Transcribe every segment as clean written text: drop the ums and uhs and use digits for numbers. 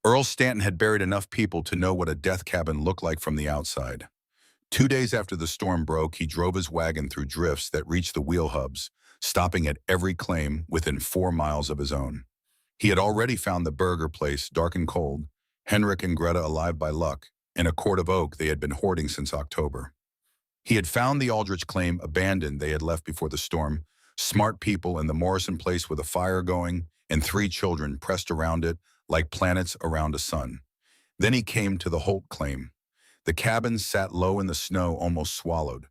Earl Stanton had buried enough people to know what a death cabin looked like from the outside. 2 days after the storm broke, he drove his wagon through drifts that reached the wheel hubs, stopping at every claim within 4 miles of his own. He had already found the burger place, dark and cold, Henrik and Greta alive by luck, and a cord of oak they had been hoarding since October. He had found the Aldrich claim abandoned they had left before the storm, smart people in the Morrison place with a fire going, and 3 children pressed around it like planets around a sun. Then he came to the Holt claim. The cabin sat low in the snow, almost swallowed.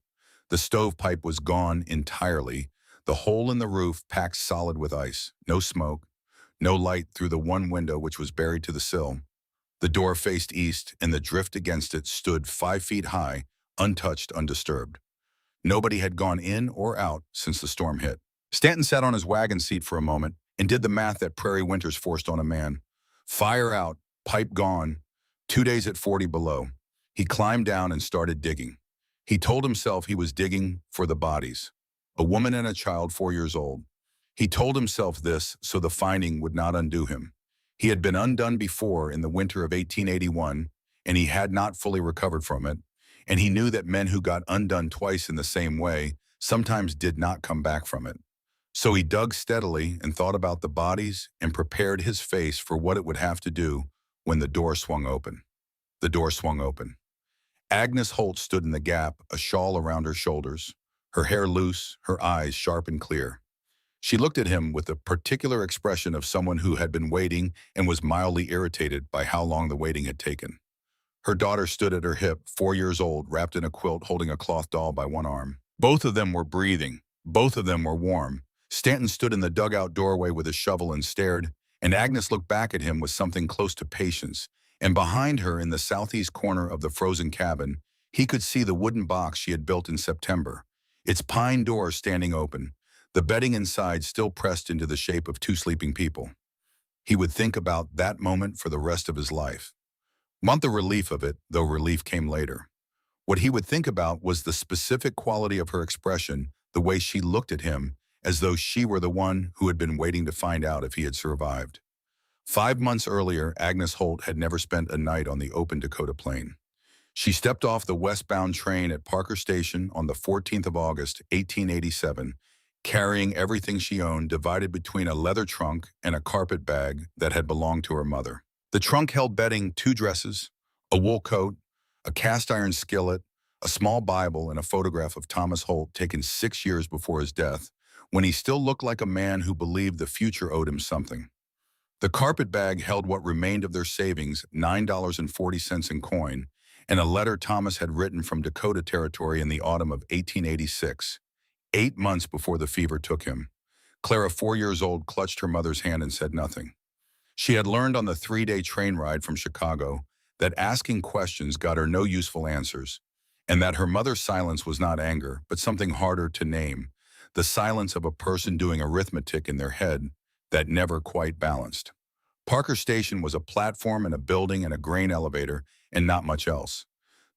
The stovepipe was gone entirely, the hole in the roof packed solid with ice, no smoke, no light through the one window which was buried to the sill. The door faced east, and the drift against it stood 5 feet high, untouched, undisturbed. Nobody had gone in or out since the storm hit. Stanton sat on his wagon seat for a moment and did the math that prairie winters forced on a man. Fire out, pipe gone, 2 days at 40 below. He climbed down and started digging. He told himself he was digging for the bodies, a woman and a child 4 years old. He told himself this so the finding would not undo him. He had been undone before in the winter of 1881, and he had not fully recovered from it, and he knew that men who got undone twice in the same way sometimes did not come back from it. So he dug steadily and thought about the bodies and prepared his face for what it would have to do when the door swung open. The door swung open. Agnes Holt stood in the gap, a shawl around her shoulders, her hair loose, her eyes sharp and clear. She looked at him with a particular expression of someone who had been waiting and was mildly irritated by how long the waiting had taken. Her daughter stood at her hip, 4 years old, wrapped in a quilt, holding a cloth doll by one arm. Both of them were breathing. Both of them were warm. Stanton stood in the dugout doorway with a shovel and stared, and Agnes looked back at him with something close to patience, and behind her in the southeast corner of the frozen cabin, he could see the wooden box she had built in September, its pine door standing open, the bedding inside still pressed into the shape of 2 sleeping people. He would think about that moment for the rest of his life. Want the relief of it, though relief came later. What he would think about was the specific quality of her expression, the way she looked at him, as though she were the one who had been waiting to find out if he had survived. 5 months earlier, Agnes Holt had never spent a night on the open Dakota plain. She stepped off the westbound train at Parker Station on the 14th of August, 1887, carrying everything she owned, divided between a leather trunk and a carpet bag that had belonged to her mother. The trunk held bedding, 2 dresses, a wool coat, a cast-iron skillet, a small Bible, and a photograph of Thomas Holt taken 6 years before his death, when he still looked like a man who believed the future owed him something. The carpet bag held what remained of their savings, $9.40 in coin, and a letter Thomas had written from Dakota Territory in the autumn of 1886, 8 months before the fever took him. Clara, 4 years old, clutched her mother's hand and said nothing. She had learned on the 3-day train ride from Chicago that asking questions got her no useful answers, and that her mother's silence was not anger, but something harder to name, the silence of a person doing arithmetic in their head that never quite balanced. Parker Station was a platform and a building and a grain elevator, and not much else.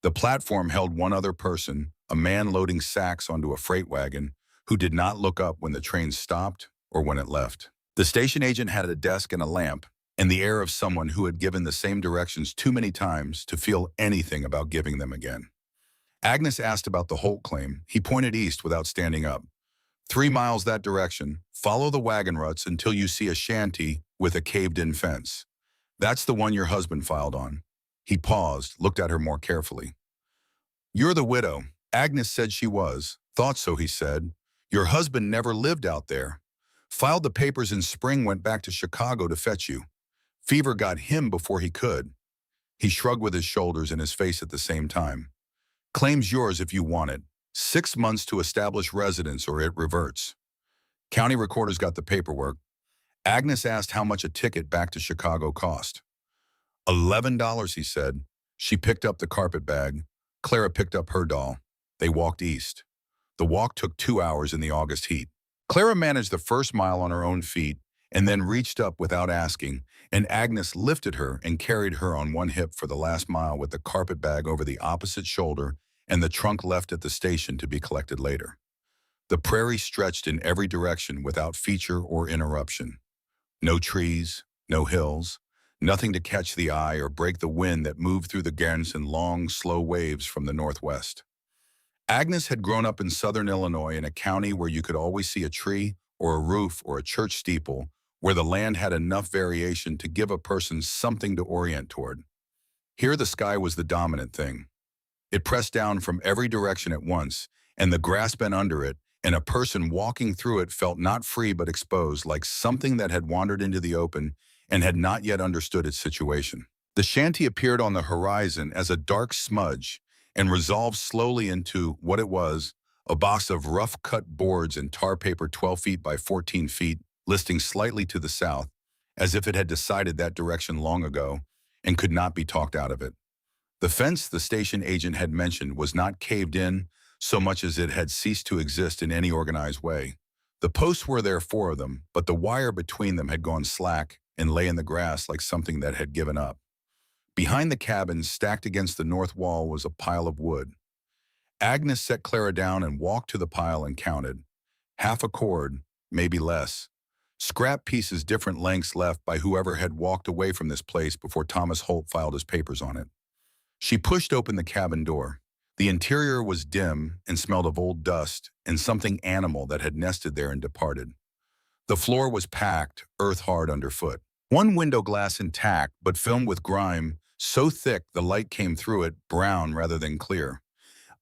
The platform held one other person, a man loading sacks onto a freight wagon, who did not look up when the train stopped or when it left. The station agent had a desk and a lamp, and the air of someone who had given the same directions too many times to feel anything about giving them again. Agnes asked about the Holt claim. He pointed east without standing up. 3 miles that direction, follow the wagon ruts until you see a shanty with a caved-in fence. That's the one your husband filed on. He paused, looked at her more carefully. You're the widow. Agnes said she was. Thought so, he said. Your husband never lived out there. Filed the papers in spring, went back to Chicago to fetch you. Fever got him before he could. He shrugged with his shoulders and his face at the same time. Claim's yours if you want it. 6 months to establish residence or it reverts. County recorder's got the paperwork. Agnes asked how much a ticket back to Chicago cost. $11, he said. She picked up the carpet bag. Clara picked up her doll. They walked east. The walk took 2 hours in the August heat. Clara managed the first mile on her own feet and then reached up without asking, and Agnes lifted her and carried her on one hip for the last mile with the carpet bag over the opposite shoulder and the trunk left at the station to be collected later. The prairie stretched in every direction without feature or interruption. No trees, no hills, nothing to catch the eye or break the wind that moved through the gardens in long, slow waves from the northwest. Agnes had grown up in southern Illinois in a county where you could always see a tree or a roof or a church steeple, where the land had enough variation to give a person something to orient toward. Here the sky was the dominant thing. It pressed down from every direction at once, and the grass bent under it, and a person walking through it felt not free but exposed, like something that had wandered into the open and had not yet understood its situation. The shanty appeared on the horizon as a dark smudge and resolved slowly into what it was, a box of rough-cut boards and tar paper 12 feet by 14 feet, listing slightly to the south, as if it had decided that direction long ago and could not be talked out of it. The fence the station agent had mentioned was not caved in so much as it had ceased to exist in any organized way. The posts were there, four of them, but the wire between them had gone slack and lay in the grass like something that had given up. Behind the cabin, stacked against the north wall, was a pile of wood. Agnes set Clara down and walked to the pile and counted. Half a cord, maybe less. Scrap pieces different lengths left by whoever had walked away from this place before Thomas Holt filed his papers on it. She pushed open the cabin door. The interior was dim and smelled of old dust and something animal that had nested there and departed. The floor was packed, earth hard underfoot. One window glass intact, but filmed with grime, so thick the light came through it, brown rather than clear.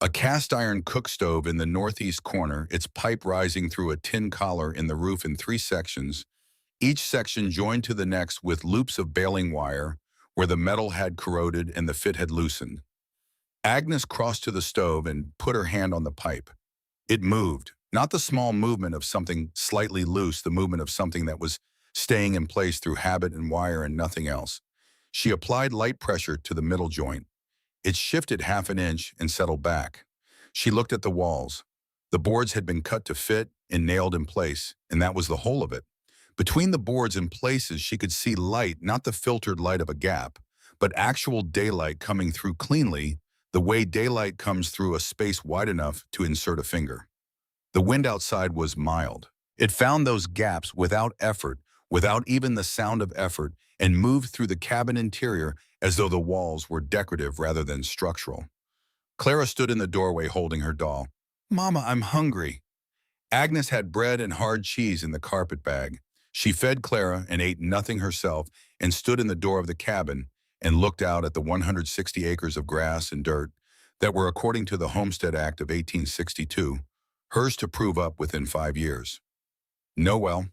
A cast-iron cook stove in the northeast corner, its pipe rising through a tin collar in the roof in 3 sections, each section joined to the next with loops of baling wire, where the metal had corroded and the fit had loosened. Agnes crossed to the stove and put her hand on the pipe. It moved, not the small movement of something slightly loose, the movement of something that was staying in place through habit and wire and nothing else. She applied light pressure to the middle joint. It shifted half an inch and settled back. She looked at the walls. The boards had been cut to fit and nailed in place, and that was the whole of it. Between the boards and places, she could see light, not the filtered light of a gap, but actual daylight coming through cleanly, the way daylight comes through a space wide enough to insert a finger. The wind outside was mild. It found those gaps without effort, without even the sound of effort, and moved through the cabin interior as though the walls were decorative rather than structural. Clara stood in the doorway holding her doll. "Mama, I'm hungry." Agnes had bread and hard cheese in the carpet bag. She fed Clara and ate nothing herself and stood in the door of the cabin and looked out at the 160 acres of grass and dirt that were, according to the Homestead Act of 1862, hers to prove up within 5 years. No well,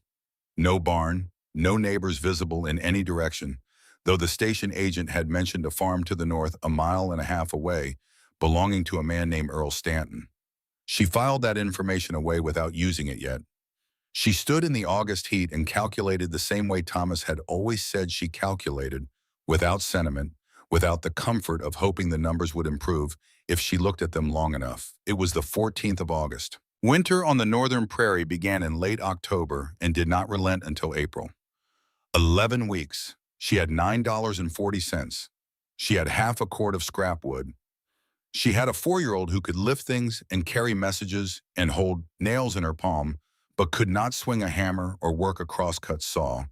no barn, no neighbors visible in any direction, though the station agent had mentioned a farm to the north 1.5 miles away belonging to a man named Earl Stanton. She filed that information away without using it yet. She stood in the August heat and calculated the same way Thomas had always said she calculated, without sentiment, without the comfort of hoping the numbers would improve if she looked at them long enough. It was the 14th of August. Winter on the northern prairie began in late October and did not relent until April. 11 weeks. She had $9.40. She had half a cord of scrap wood. She had a 4-year-old who could lift things and carry messages and hold nails in her palm, but could not swing a hammer or work a crosscut saw.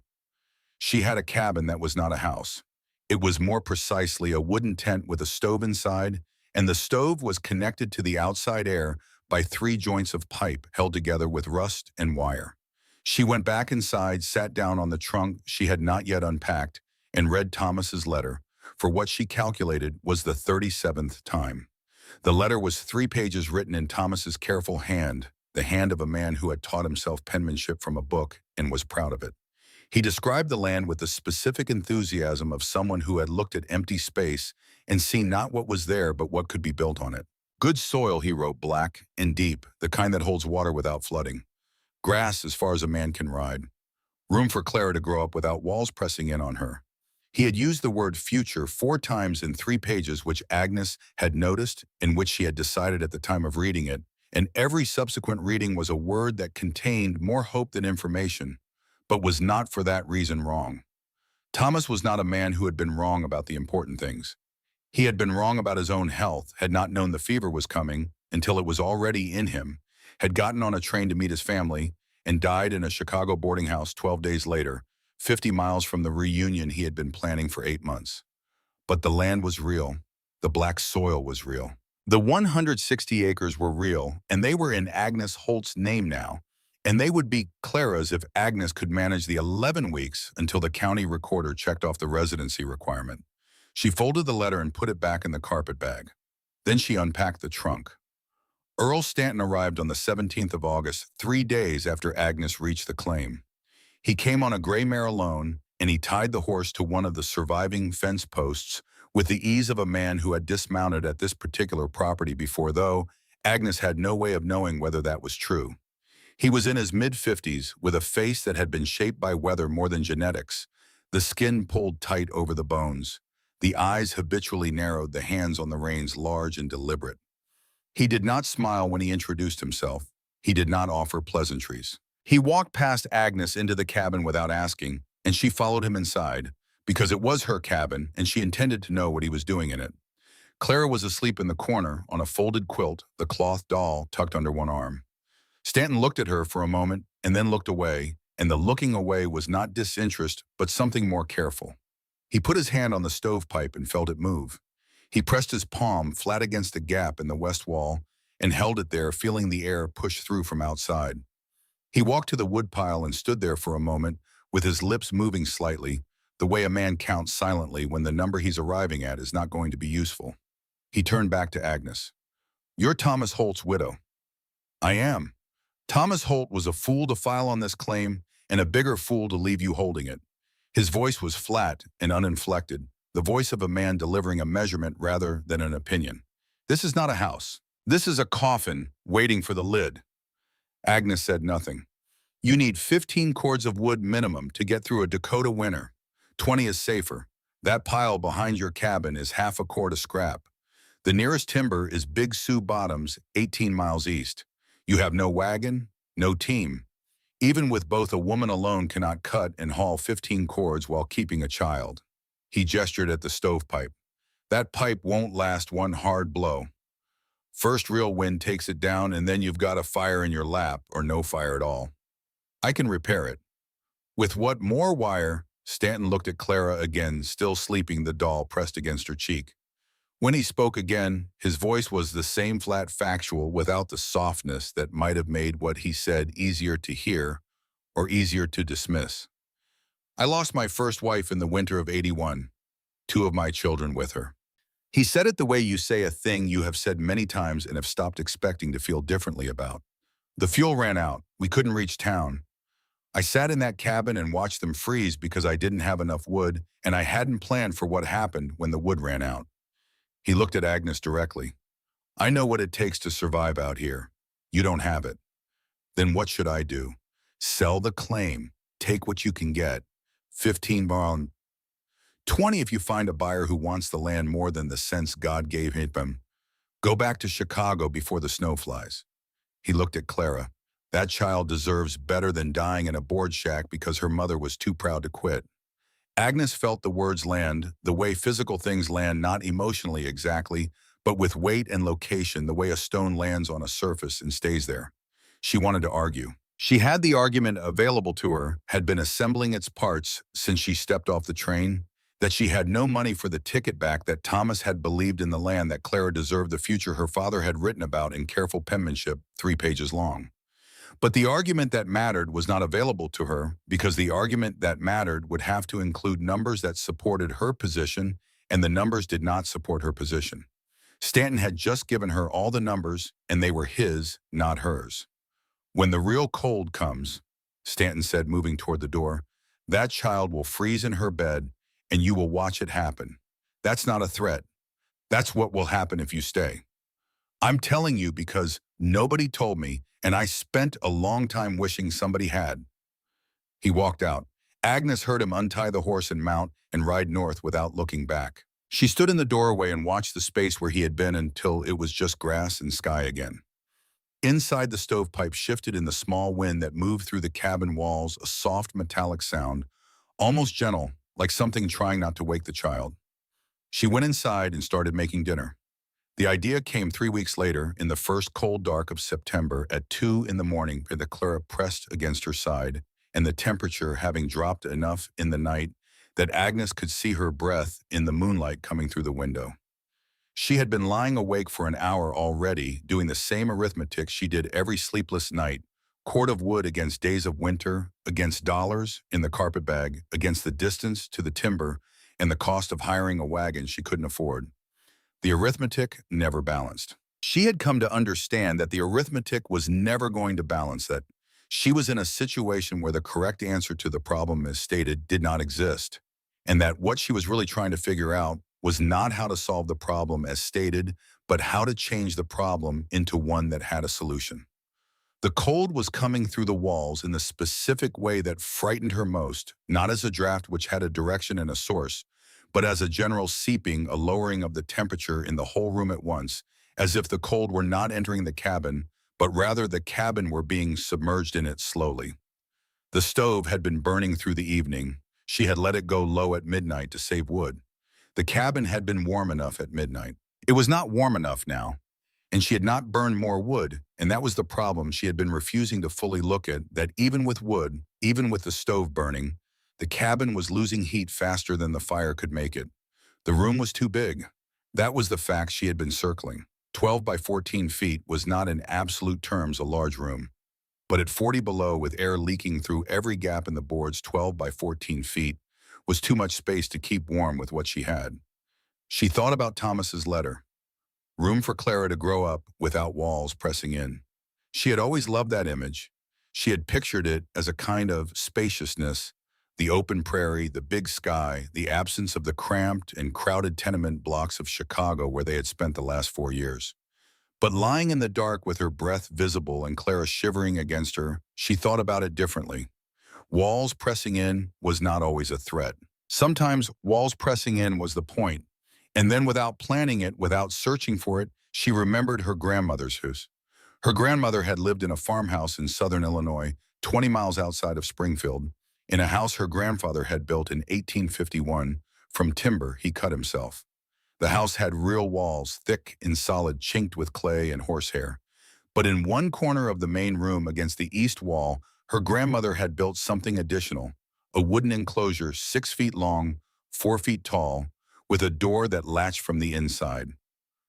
She had a cabin that was not a house. It was more precisely a wooden tent with a stove inside, and the stove was connected to the outside air by 3 joints of pipe held together with rust and wire. She went back inside, sat down on the trunk she had not yet unpacked, and read Thomas's letter, for what she calculated was the 37th time. The letter was 3 pages written in Thomas's careful hand, the hand of a man who had taught himself penmanship from a book and was proud of it. He described the land with the specific enthusiasm of someone who had looked at empty space and seen not what was there but what could be built on it. Good soil, he wrote, black and deep, the kind that holds water without flooding. Grass as far as a man can ride. Room for Clara to grow up without walls pressing in on her. He had used the word future 4 times in 3 pages, which Agnes had noticed and which she had decided at the time of reading it, and every subsequent reading was a word that contained more hope than information, but was not for that reason wrong. Thomas was not a man who had been wrong about the important things. He had been wrong about his own health, had not known the fever was coming until it was already in him, had gotten on a train to meet his family, and died in a Chicago boarding house 12 days later, 50 miles from the reunion he had been planning for 8 months. But the land was real. The black soil was real. The 160 acres were real, and they were in Agnes Holt's name now, and they would be Clara's if Agnes could manage the 11 weeks until the county recorder checked off the residency requirement. She folded the letter and put it back in the carpet bag. Then she unpacked the trunk. Earl Stanton arrived on the 17th of August, 3 days after Agnes reached the claim. He came on a gray mare alone, and he tied the horse to one of the surviving fence posts with the ease of a man who had dismounted at this particular property before, though Agnes had no way of knowing whether that was true. He was in his mid-50s, with a face that had been shaped by weather more than genetics, the skin pulled tight over the bones, the eyes habitually narrowed, the hands on the reins large and deliberate. He did not smile when he introduced himself. He did not offer pleasantries. He walked past Agnes into the cabin without asking, and she followed him inside, because it was her cabin and she intended to know what he was doing in it. Clara was asleep in the corner on a folded quilt, the cloth doll tucked under one arm. Stanton looked at her for a moment and then looked away, and the looking away was not disinterest but something more careful. He put his hand on the stovepipe and felt it move. He pressed his palm flat against a gap in the west wall and held it there, feeling the air push through from outside. He walked to the woodpile and stood there for a moment, with his lips moving slightly, the way a man counts silently when the number he's arriving at is not going to be useful. He turned back to Agnes. "You're Thomas Holt's widow." "I am. Thomas Holt was a fool to file on this claim and a bigger fool to leave you holding it." His voice was flat and uninflected, the voice of a man delivering a measurement rather than an opinion. "This is not a house. This is a coffin waiting for the lid." Agnes said nothing. "You need 15 cords of wood minimum to get through a Dakota winter. 20 is safer. That pile behind your cabin is half a cord of scrap. The nearest timber is Big Sioux Bottoms, 18 miles east. You have no wagon, no team. Even with both, a woman alone cannot cut and haul 15 cords while keeping a child." He gestured at the stovepipe. "That pipe won't last one hard blow. First real wind takes it down, and then you've got a fire in your lap or no fire at all. I can repair it." "With what more wire?" Stanton looked at Clara again, still sleeping, the doll pressed against her cheek. When he spoke again, his voice was the same flat factual without the softness that might have made what he said easier to hear or easier to dismiss. "I lost my first wife in the winter of '81, 2 of my children with her." He said it the way you say a thing you have said many times and have stopped expecting to feel differently about. "The fuel ran out. We couldn't reach town. I sat in that cabin and watched them freeze because I didn't have enough wood, and I hadn't planned for what happened when the wood ran out." He looked at Agnes directly. "I know what it takes to survive out here. You don't have it. Then what should I do? Sell the claim, take what you can get, 15 barrel, 20 if you find a buyer who wants the land more than the sense God gave him. Go back to Chicago before the snow flies." He looked at Clara. "That child deserves better than dying in a board shack because her mother was too proud to quit." Agnes felt the words land, the way physical things land, not emotionally exactly, but with weight and location, the way a stone lands on a surface and stays there. She wanted to argue. She had the argument available to her, had been assembling its parts since she stepped off the train, that she had no money for the ticket back, that Thomas had believed in the land, that Clara deserved the future her father had written about in careful penmanship, 3 pages long. But the argument that mattered was not available to her, because the argument that mattered would have to include numbers that supported her position, and the numbers did not support her position. Stanton had just given her all the numbers, and they were his, not hers. "When the real cold comes," Stanton said, moving toward the door, "that child will freeze in her bed, and you will watch it happen. That's not a threat. That's what will happen if you stay. I'm telling you because nobody told me, and I spent a long time wishing somebody had." He walked out. Agnes heard him untie the horse and mount and ride north without looking back. She stood in the doorway and watched the space where he had been until it was just grass and sky again. Inside, the stovepipe shifted in the small wind that moved through the cabin walls, a soft metallic sound, almost gentle, like something trying not to wake the child. She went inside and started making dinner. The idea came 3 weeks later, in the first cold dark of September, at 2 in the morning, with Clara pressed against her side, and the temperature having dropped enough in the night that Agnes could see her breath in the moonlight coming through the window. She had been lying awake for an hour already, doing the same arithmetic she did every sleepless night: cord of wood against days of winter, against dollars in the carpetbag, against the distance to the timber, and the cost of hiring a wagon she couldn't afford. The arithmetic never balanced. She had come to understand that the arithmetic was never going to balance, that she was in a situation where the correct answer to the problem as stated did not exist, and that what she was really trying to figure out was not how to solve the problem as stated, but how to change the problem into one that had a solution. The cold was coming through the walls in the specific way that frightened her most, not as a draft which had a direction and a source, but as a general seeping, a lowering of the temperature in the whole room at once, as if the cold were not entering the cabin, but rather the cabin were being submerged in it slowly. The stove had been burning through the evening. She had let it go low at midnight to save wood. The cabin had been warm enough at midnight. It was not warm enough now, and she had not burned more wood, and that was the problem she had been refusing to fully look at, that even with wood, even with the stove burning, the cabin was losing heat faster than the fire could make it. The room was too big. That was the fact she had been circling. 12 by 14 feet was not in absolute terms a large room, but at 40 below, with air leaking through every gap in the boards, 12 by 14 feet was too much space to keep warm with what she had. She thought about Thomas's letter. Room for Clara to grow up without walls pressing in. She had always loved that image. She had pictured it as a kind of spaciousness, the open prairie, the big sky, the absence of the cramped and crowded tenement blocks of Chicago where they had spent the last 4 years. But lying in the dark with her breath visible and Clara shivering against her, she thought about it differently. Walls pressing in was not always a threat. Sometimes walls pressing in was the point. And then without planning it, without searching for it, she remembered her grandmother's house. Her grandmother had lived in a farmhouse in southern Illinois, 20 miles outside of Springfield, in a house her grandfather had built in 1851 from timber he cut himself. The house had real walls, thick and solid, chinked with clay and horsehair. But in one corner of the main room against the east wall, her grandmother had built something additional, a wooden enclosure 6 feet long, 4 feet tall, with a door that latched from the inside.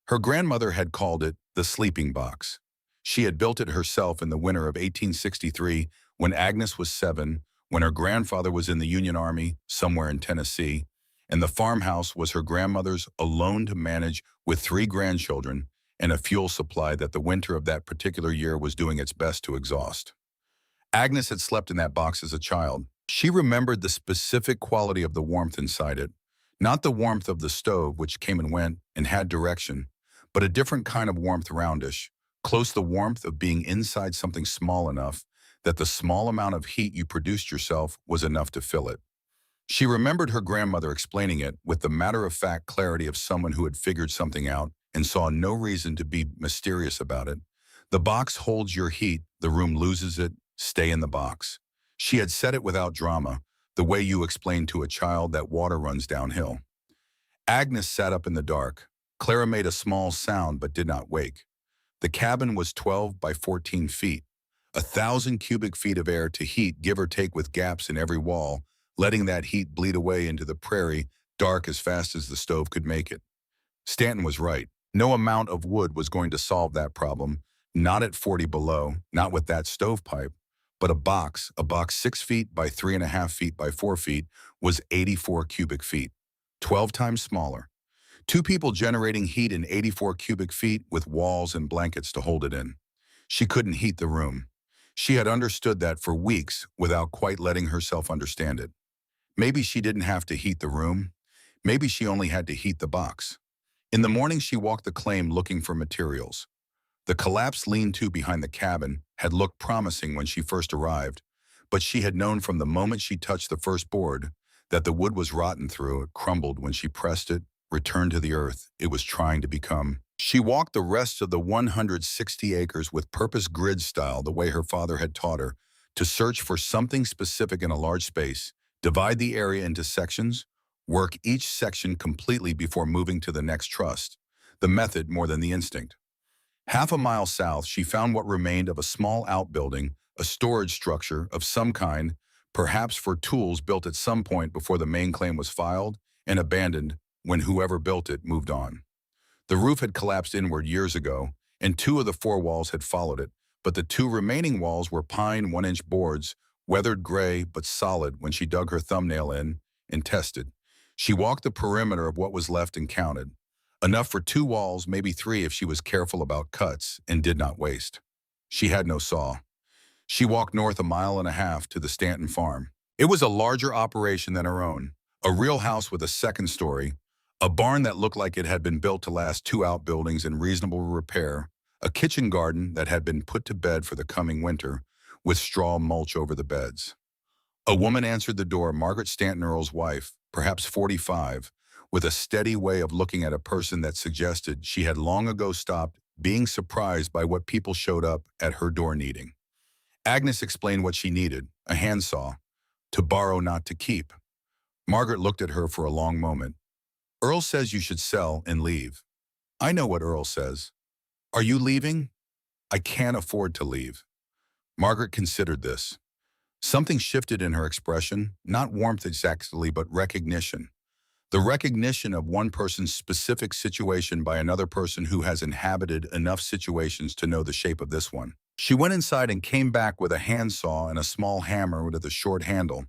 Her grandmother had called it the sleeping box. She had built it herself in the winter of 1863 when Agnes was 7, when her grandfather was in the Union Army somewhere in Tennessee, and the farmhouse was her grandmother's alone to manage with 3 grandchildren and a fuel supply that the winter of that particular year was doing its best to exhaust. Agnes had slept in that box as a child. She remembered the specific quality of the warmth inside it, not the warmth of the stove, which came and went and had direction, but a different kind of warmth roundish, close the warmth of being inside something small enough that the small amount of heat you produced yourself was enough to fill it. She remembered her grandmother explaining it with the matter-of-fact clarity of someone who had figured something out and saw no reason to be mysterious about it. The box holds your heat, the room loses it, stay in the box. She had said it without drama, the way you explain to a child that water runs downhill. Agnes sat up in the dark. Clara made a small sound but did not wake. The cabin was 12 by 14 feet, 1,000 cubic feet of air to heat, give or take, with gaps in every wall, letting that heat bleed away into the prairie, dark as fast as the stove could make it. Stanton was right. No amount of wood was going to solve that problem, not at 40 below, not with that stovepipe. But a box 6 feet by 3.5 feet by 4 feet, was 84 cubic feet, 12 times smaller. 2 people generating heat in 84 cubic feet with walls and blankets to hold it in. She couldn't heat the room. She had understood that for weeks without quite letting herself understand it. Maybe she didn't have to heat the room. Maybe she only had to heat the box. In the morning, she walked the claim looking for materials. The collapsed lean-to behind the cabin had looked promising when she first arrived, but she had known from the moment she touched the first board that the wood was rotten through. It crumbled when she pressed it, returned to the earth it was trying to become. She walked the rest of the 160 acres with purpose, grid style, the way her father had taught her, to search for something specific in a large space, divide the area into sections, work each section completely before moving to the next trust. The method more than the instinct. Half a mile south, she found what remained of a small outbuilding, a storage structure of some kind, perhaps for tools built at some point before the main claim was filed and abandoned when whoever built it moved on. The roof had collapsed inward years ago, and 2 of the 4 walls had followed it, but the 2 remaining walls were pine 1-inch boards, weathered gray but solid when she dug her thumbnail in and tested. She walked the perimeter of what was left and counted. Enough for 2 walls, maybe 3 if she was careful about cuts and did not waste. She had no saw. She walked north 1.5 miles to the Stanton farm. It was a larger operation than her own, a real house with a second story, a barn that looked like it had been built to last 2 outbuildings in reasonable repair, a kitchen garden that had been put to bed for the coming winter, with straw mulch over the beds. A woman answered the door, Margaret Stanton Earl's wife, perhaps 45, with a steady way of looking at a person that suggested she had long ago stopped being surprised by what people showed up at her door needing. Agnes explained what she needed, a handsaw, to borrow not to keep. Margaret looked at her for a long moment. Earl says you should sell and leave. I know what Earl says. Are you leaving? I can't afford to leave. Margaret considered this. Something shifted in her expression, not warmth exactly, but recognition. The recognition of one person's specific situation by another person who has inhabited enough situations to know the shape of this one. She went inside and came back with a handsaw and a small hammer with a short handle.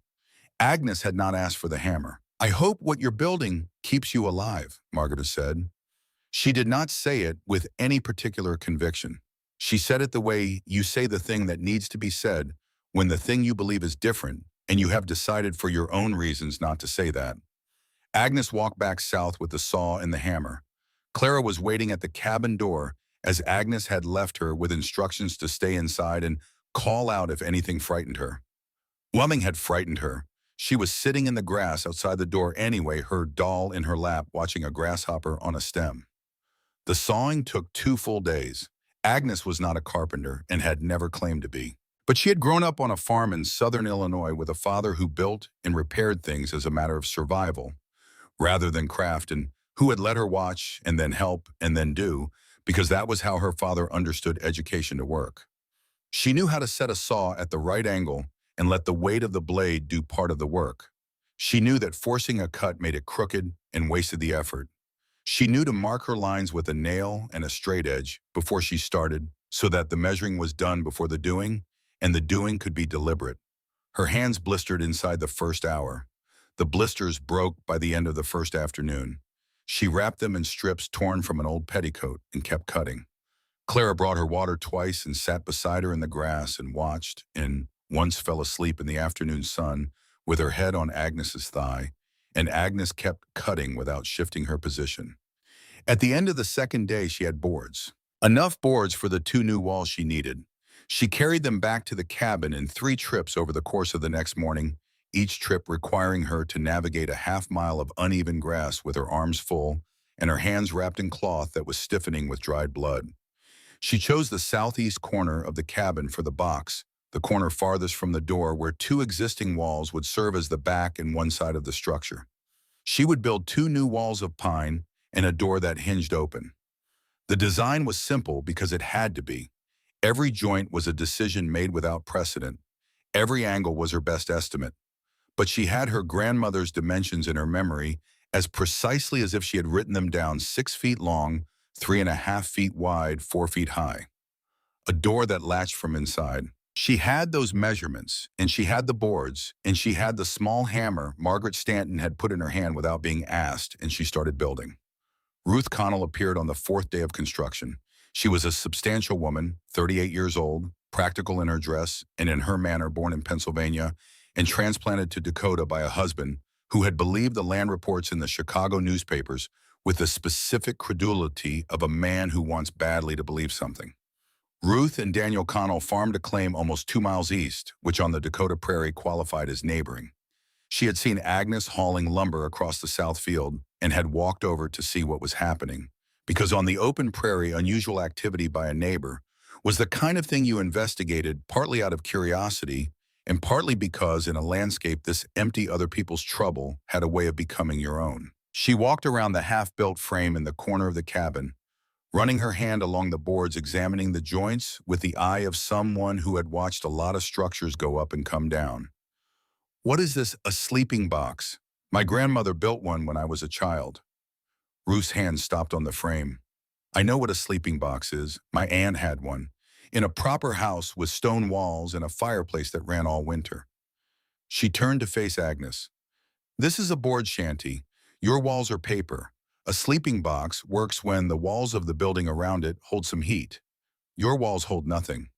Agnes had not asked for the hammer. I hope what you're building keeps you alive, Margaret said. She did not say it with any particular conviction. She said it the way you say the thing that needs to be said when the thing you believe is different and you have decided for your own reasons not to say that. Agnes walked back south with the saw and the hammer. Clara was waiting at the cabin door as Agnes had left her with instructions to stay inside and call out if anything frightened her. Nothing had frightened her. She was sitting in the grass outside the door anyway, her doll in her lap, watching a grasshopper on a stem. The sawing took 2 full days. Agnes was not a carpenter and had never claimed to be. But she had grown up on a farm in southern Illinois with a father who built and repaired things as a matter of survival, rather than craft, and who had let her watch and then help and then do, because that was how her father understood education to work. She knew how to set a saw at the right angle and let the weight of the blade do part of the work. She knew that forcing a cut made it crooked and wasted the effort. She knew to mark her lines with a nail and a straight edge before she started so that the measuring was done before the doing, and the doing could be deliberate. Her hands blistered inside the first hour. The blisters broke by the end of the first afternoon. She wrapped them in strips torn from an old petticoat and kept cutting. Clara brought her water twice and sat beside her in the grass and watched, and once fell asleep in the afternoon sun with her head on Agnes's thigh, and Agnes kept cutting without shifting her position. At the end of the second day, she had boards. Enough boards for the 2 new walls she needed. She carried them back to the cabin in 3 trips over the course of the next morning, each trip requiring her to navigate a half-mile of uneven grass with her arms full and her hands wrapped in cloth that was stiffening with dried blood. She chose the southeast corner of the cabin for the box, the corner farthest from the door where 2 existing walls would serve as the back and one side of the structure. She would build 2 new walls of pine and a door that hinged open. The design was simple because it had to be. Every joint was a decision made without precedent. Every angle was her best estimate. But she had her grandmother's dimensions in her memory as precisely as if she had written them down: 6 feet long, 3.5 feet wide, 4 feet high. A door that latched from inside. She had those measurements, and she had the boards, and she had the small hammer Margaret Stanton had put in her hand without being asked, and she started building. Ruth Connell appeared on the 4th day of construction. She was a substantial woman, 38 years old, practical in her dress and in her manner, born in Pennsylvania and transplanted to Dakota by a husband who had believed the land reports in the Chicago newspapers with the specific credulity of a man who wants badly to believe something. Ruth and Daniel Connell farmed a claim almost 2 miles east, which on the Dakota prairie qualified as neighboring. She had seen Agnes hauling lumber across the south field and had walked over to see what was happening, because on the open prairie, unusual activity by a neighbor was the kind of thing you investigated partly out of curiosity and partly because in a landscape this empty other people's trouble had a way of becoming your own. She walked around the half-built frame in the corner of the cabin, running her hand along the boards, examining the joints with the eye of someone who had watched a lot of structures go up and come down. What is this, a sleeping box? My grandmother built one when I was a child. Ruth's hand stopped on the frame. I know what a sleeping box is. My aunt had one. In a proper house with stone walls and a fireplace that ran all winter. She turned to face Agnes. This is a board shanty. Your walls are paper. A sleeping box works when the walls of the building around it hold some heat. Your walls hold nothing.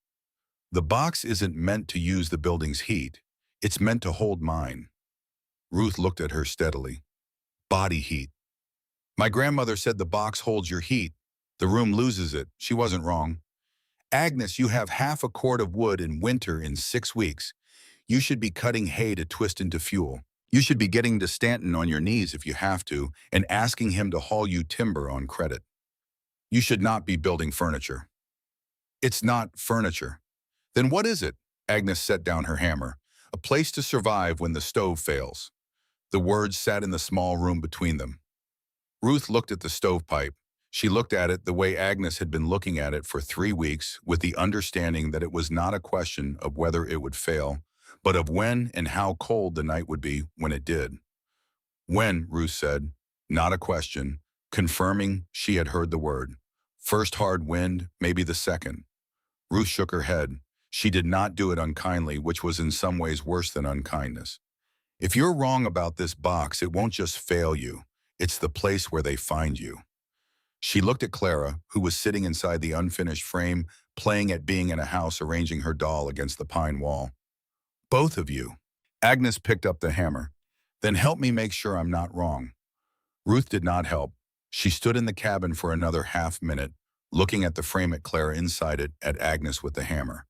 The box isn't meant to use the building's heat. It's meant to hold mine. Ruth looked at her steadily. Body heat. My grandmother said the box holds your heat. The room loses it. She wasn't wrong. Agnes, you have half a cord of wood in winter in 6 weeks. You should be cutting hay to twist into fuel. You should be getting to Stanton on your knees if you have to and asking him to haul you timber on credit. You should not be building furniture. It's not furniture. Then what is it? Agnes set down her hammer. A place to survive when the stove fails. The words sat in the small room between them. Ruth looked at the stovepipe. She looked at it the way Agnes had been looking at it for 3 weeks, with the understanding that it was not a question of whether it would fail, but of when and how cold the night would be when it did. When, Ruth said, not a question, confirming she had heard the word. First hard wind, maybe the second. Ruth shook her head. She did not do it unkindly, which was in some ways worse than unkindness. If you're wrong about this box, it won't just fail you. It's the place where they find you. She looked at Clara, who was sitting inside the unfinished frame, playing at being in a house, arranging her doll against the pine wall. Both of you. Agnes picked up the hammer. Then help me make sure I'm not wrong. Ruth did not help. She stood in the cabin for another half-minute, looking at the frame, at Clara inside it, at Agnes with the hammer.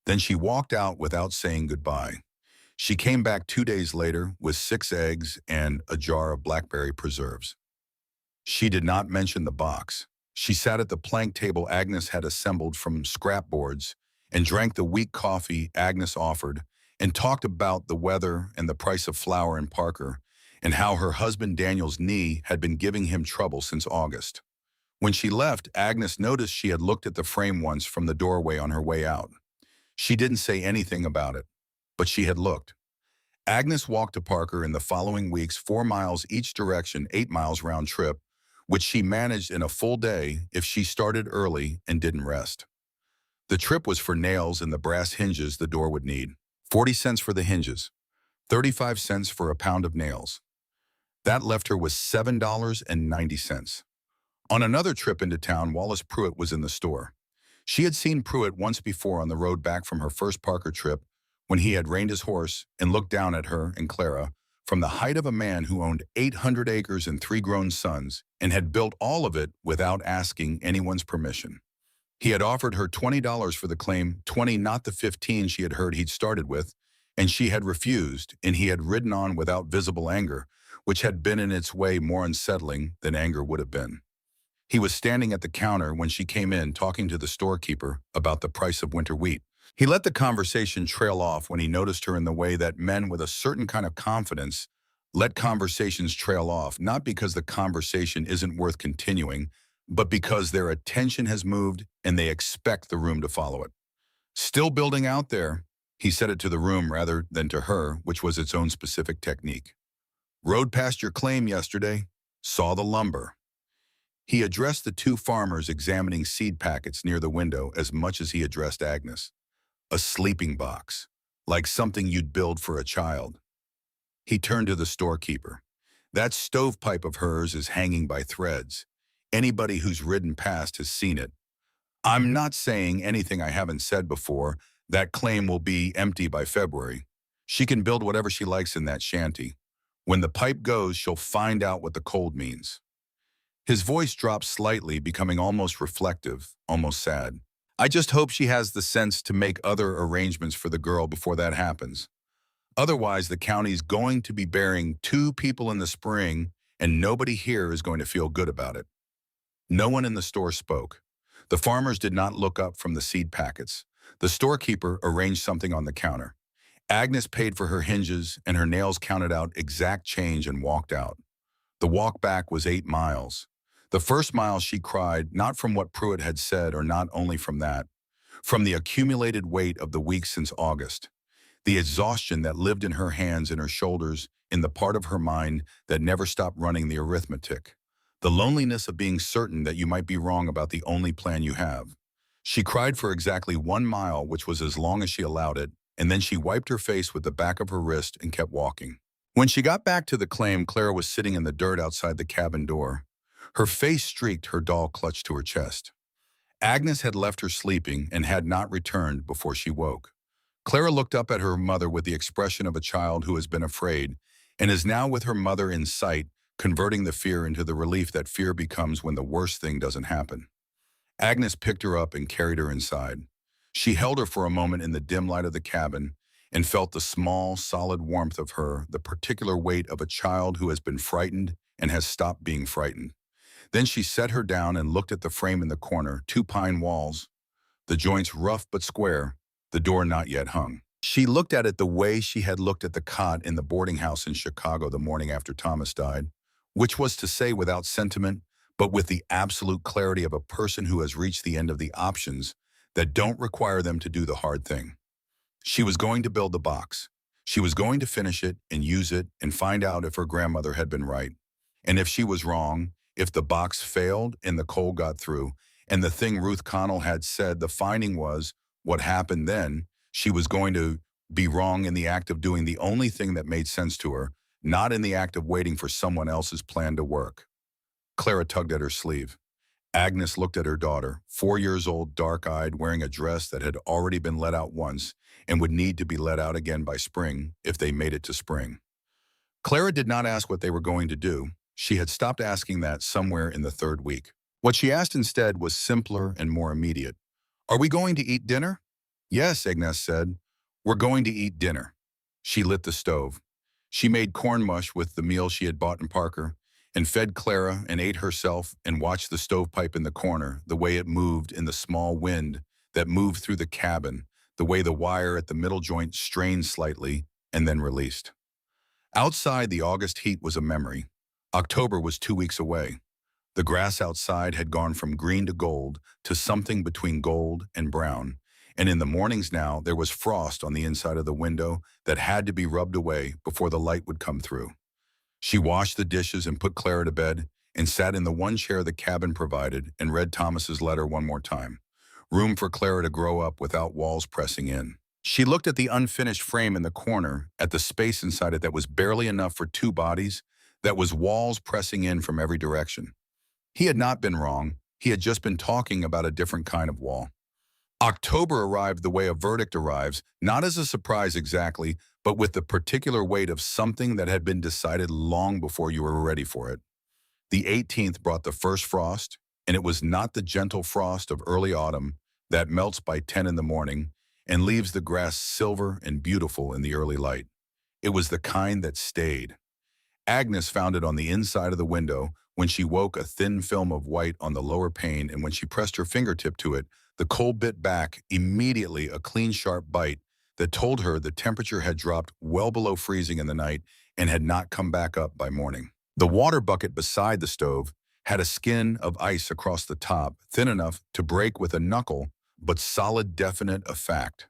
Then she walked out without saying goodbye. She came back 2 days later with 6 eggs and a jar of blackberry preserves. She did not mention the box. She sat at the plank table Agnes had assembled from scrap boards and drank the weak coffee Agnes offered and talked about the weather and the price of flour in Parker and how her husband Daniel's knee had been giving him trouble since August. When she left, Agnes noticed she had looked at the frame once from the doorway on her way out. She didn't say anything about it, but she had looked. Agnes walked to Parker in the following weeks 4 miles each direction, 8 miles round trip, which she managed in a full day if she started early and didn't rest. The trip was for nails and the brass hinges the door would need. 40 cents for the hinges, 35 cents for a pound of nails. That left her with $7.90. On another trip into town, Wallace Pruitt was in the store. She had seen Pruitt once before on the road back from her first Parker trip when he had reined his horse and looked down at her and Clara from the height of a man who owned 800 acres and 3 grown sons and had built all of it without asking anyone's permission. He had offered her $20 for the claim, 20, not the 15 she had heard he'd started with, and she had refused, and he had ridden on without visible anger, which had been in its way more unsettling than anger would have been. He was standing at the counter when she came in talking to the storekeeper about the price of winter wheat. He let the conversation trail off when he noticed her in the way that men with a certain kind of confidence let conversations trail off, not because the conversation isn't worth continuing, but because their attention has moved and they expect the room to follow it. Still building out there, he said it to the room rather than to her, which was its own specific technique. Rode past your claim yesterday, saw the lumber. He addressed the 2 farmers examining seed packets near the window as much as he addressed Agnes. A sleeping box, like something you'd build for a child. He turned to the storekeeper. That stovepipe of hers is hanging by threads. Anybody who's ridden past has seen it. I'm not saying anything I haven't said before. That claim will be empty by February. She can build whatever she likes in that shanty. When the pipe goes, she'll find out what the cold means. His voice dropped slightly, becoming almost reflective, almost sad. I just hope she has the sense to make other arrangements for the girl before that happens. Otherwise, the county's going to be burying 2 people in the spring, and nobody here is going to feel good about it. No one in the store spoke. The farmers did not look up from the seed packets. The storekeeper arranged something on the counter. Agnes paid for her hinges, and her nails counted out exact change and walked out. The walk back was 8 miles. The first mile she cried, not from what Pruitt had said or not only from that, from the accumulated weight of the weeks since August. the exhaustion that lived in her hands and her shoulders, in the part of her mind that never stopped running the arithmetic. The loneliness of being certain that you might be wrong about the only plan you have. She cried for exactly 1 mile, which was as long as she allowed it, and then she wiped her face with the back of her wrist and kept walking. When she got back to the claim, Clara was sitting in the dirt outside the cabin door. Her face streaked, her doll clutched to her chest. Agnes had left her sleeping and had not returned before she woke. Clara looked up at her mother with the expression of a child who has been afraid and is now with her mother in sight, converting the fear into the relief that fear becomes when the worst thing doesn't happen. Agnes picked her up and carried her inside. She held her for a moment in the dim light of the cabin and felt the small, solid warmth of her, the particular weight of a child who has been frightened and has stopped being frightened. Then she set her down and looked at the frame in the corner, 2 pine walls, the joints rough but square, the door not yet hung. She looked at it the way she had looked at the cot in the boarding house in Chicago the morning after Thomas died, which was to say without sentiment, but with the absolute clarity of a person who has reached the end of the options that don't require them to do the hard thing. She was going to build the box. She was going to finish it and use it and find out if her grandmother had been right. And if she was wrong, if the box failed and the coal got through, and the thing Ruth Connell had said the finding was what happened then, she was going to be wrong in the act of doing the only thing that made sense to her, not in the act of waiting for someone else's plan to work. Clara tugged at her sleeve. Agnes looked at her daughter, 4 years old, dark-eyed, wearing a dress that had already been let out once and would need to be let out again by spring if they made it to spring. Clara did not ask what they were going to do. She had stopped asking that somewhere in the 3rd week. What she asked instead was simpler and more immediate. "Are we going to eat dinner?" "Yes," Agnes said. "We're going to eat dinner." She lit the stove. She made corn mush with the meal she had bought in Parker, and fed Clara and ate herself and watched the stovepipe in the corner, the way it moved in the small wind that moved through the cabin, the way the wire at the middle joint strained slightly and then released. Outside, the August heat was a memory. October was 2 weeks away. The grass outside had gone from green to gold to something between gold and brown, and in the mornings now there was frost on the inside of the window that had to be rubbed away before the light would come through. She washed the dishes and put Clara to bed and sat in the one chair the cabin provided and read Thomas's letter one more time. Room for Clara to grow up without walls pressing in. She looked at the unfinished frame in the corner, at the space inside it that was barely enough for 2 bodies, that was walls pressing in from every direction. He had not been wrong. He had just been talking about a different kind of wall. October arrived the way a verdict arrives, not as a surprise exactly, but with the particular weight of something that had been decided long before you were ready for it. The 18th brought the first frost, and it was not the gentle frost of early autumn that melts by 10 in the morning and leaves the grass silver and beautiful in the early light. It was the kind that stayed. Agnes found it on the inside of the window when she woke, a thin film of white on the lower pane, and when she pressed her fingertip to it, the cold bit back, immediately a clean, sharp bite that told her the temperature had dropped well below freezing in the night and had not come back up by morning. The water bucket beside the stove had a skin of ice across the top, thin enough to break with a knuckle, but solid, definite of fact.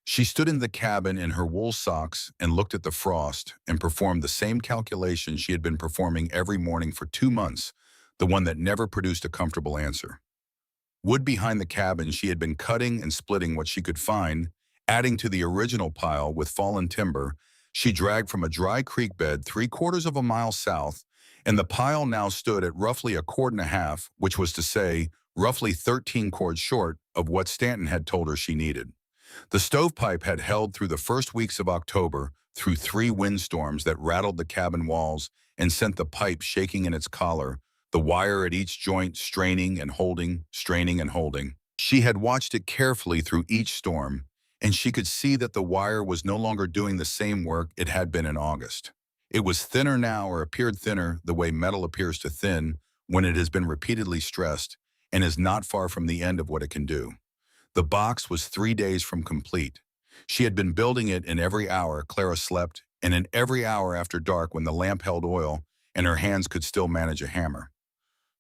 She stood in the cabin in her wool socks and looked at the frost and performed the same calculation she had been performing every morning for 2 months, the one that never produced a comfortable answer. Wood behind the cabin, she had been cutting and splitting what she could find, adding to the original pile with fallen timber she dragged from a dry creek bed 3/4 of a mile south, and the pile now stood at roughly 1.25 cords, which was to say, roughly 13 cords short of what Stanton had told her she needed. The stovepipe had held through the first weeks of October, through 3 windstorms that rattled the cabin walls and sent the pipe shaking in its collar, the wire at each joint straining and holding, straining and holding. She had watched it carefully through each storm, and she could see that the wire was no longer doing the same work it had been in August. It was thinner now, or appeared thinner, the way metal appears to thin when it has been repeatedly stressed, and is not far from the end of what it can do. The box was 3 days from complete. She had been building it in every hour Clara slept, and in every hour after dark when the lamp held oil and her hands could still manage a hammer.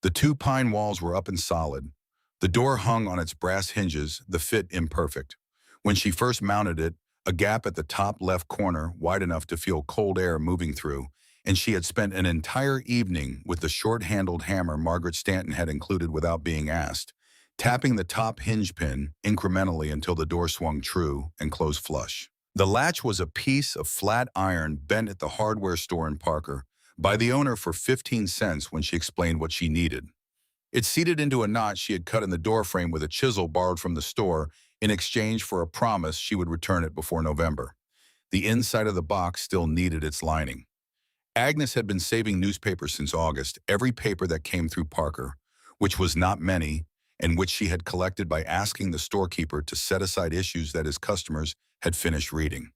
The 2 pine walls were up and solid. The door hung on its brass hinges, the fit imperfect. When she first mounted it, a gap at the top left corner wide enough to feel cold air moving through, and she had spent an entire evening with the short-handled hammer Margaret Stanton had included without being asked, tapping the top hinge pin incrementally until the door swung true and closed flush. The latch was a piece of flat iron bent at the hardware store in Parker by the owner for 15 cents when she explained what she needed. It seated into a notch she had cut in the doorframe with a chisel borrowed from the store in exchange for a promise she would return it before November. The inside of the box still needed its lining. Agnes had been saving newspapers since August, every paper that came through Parker, which was not many, and which she had collected by asking the storekeeper to set aside issues that his customers had finished reading.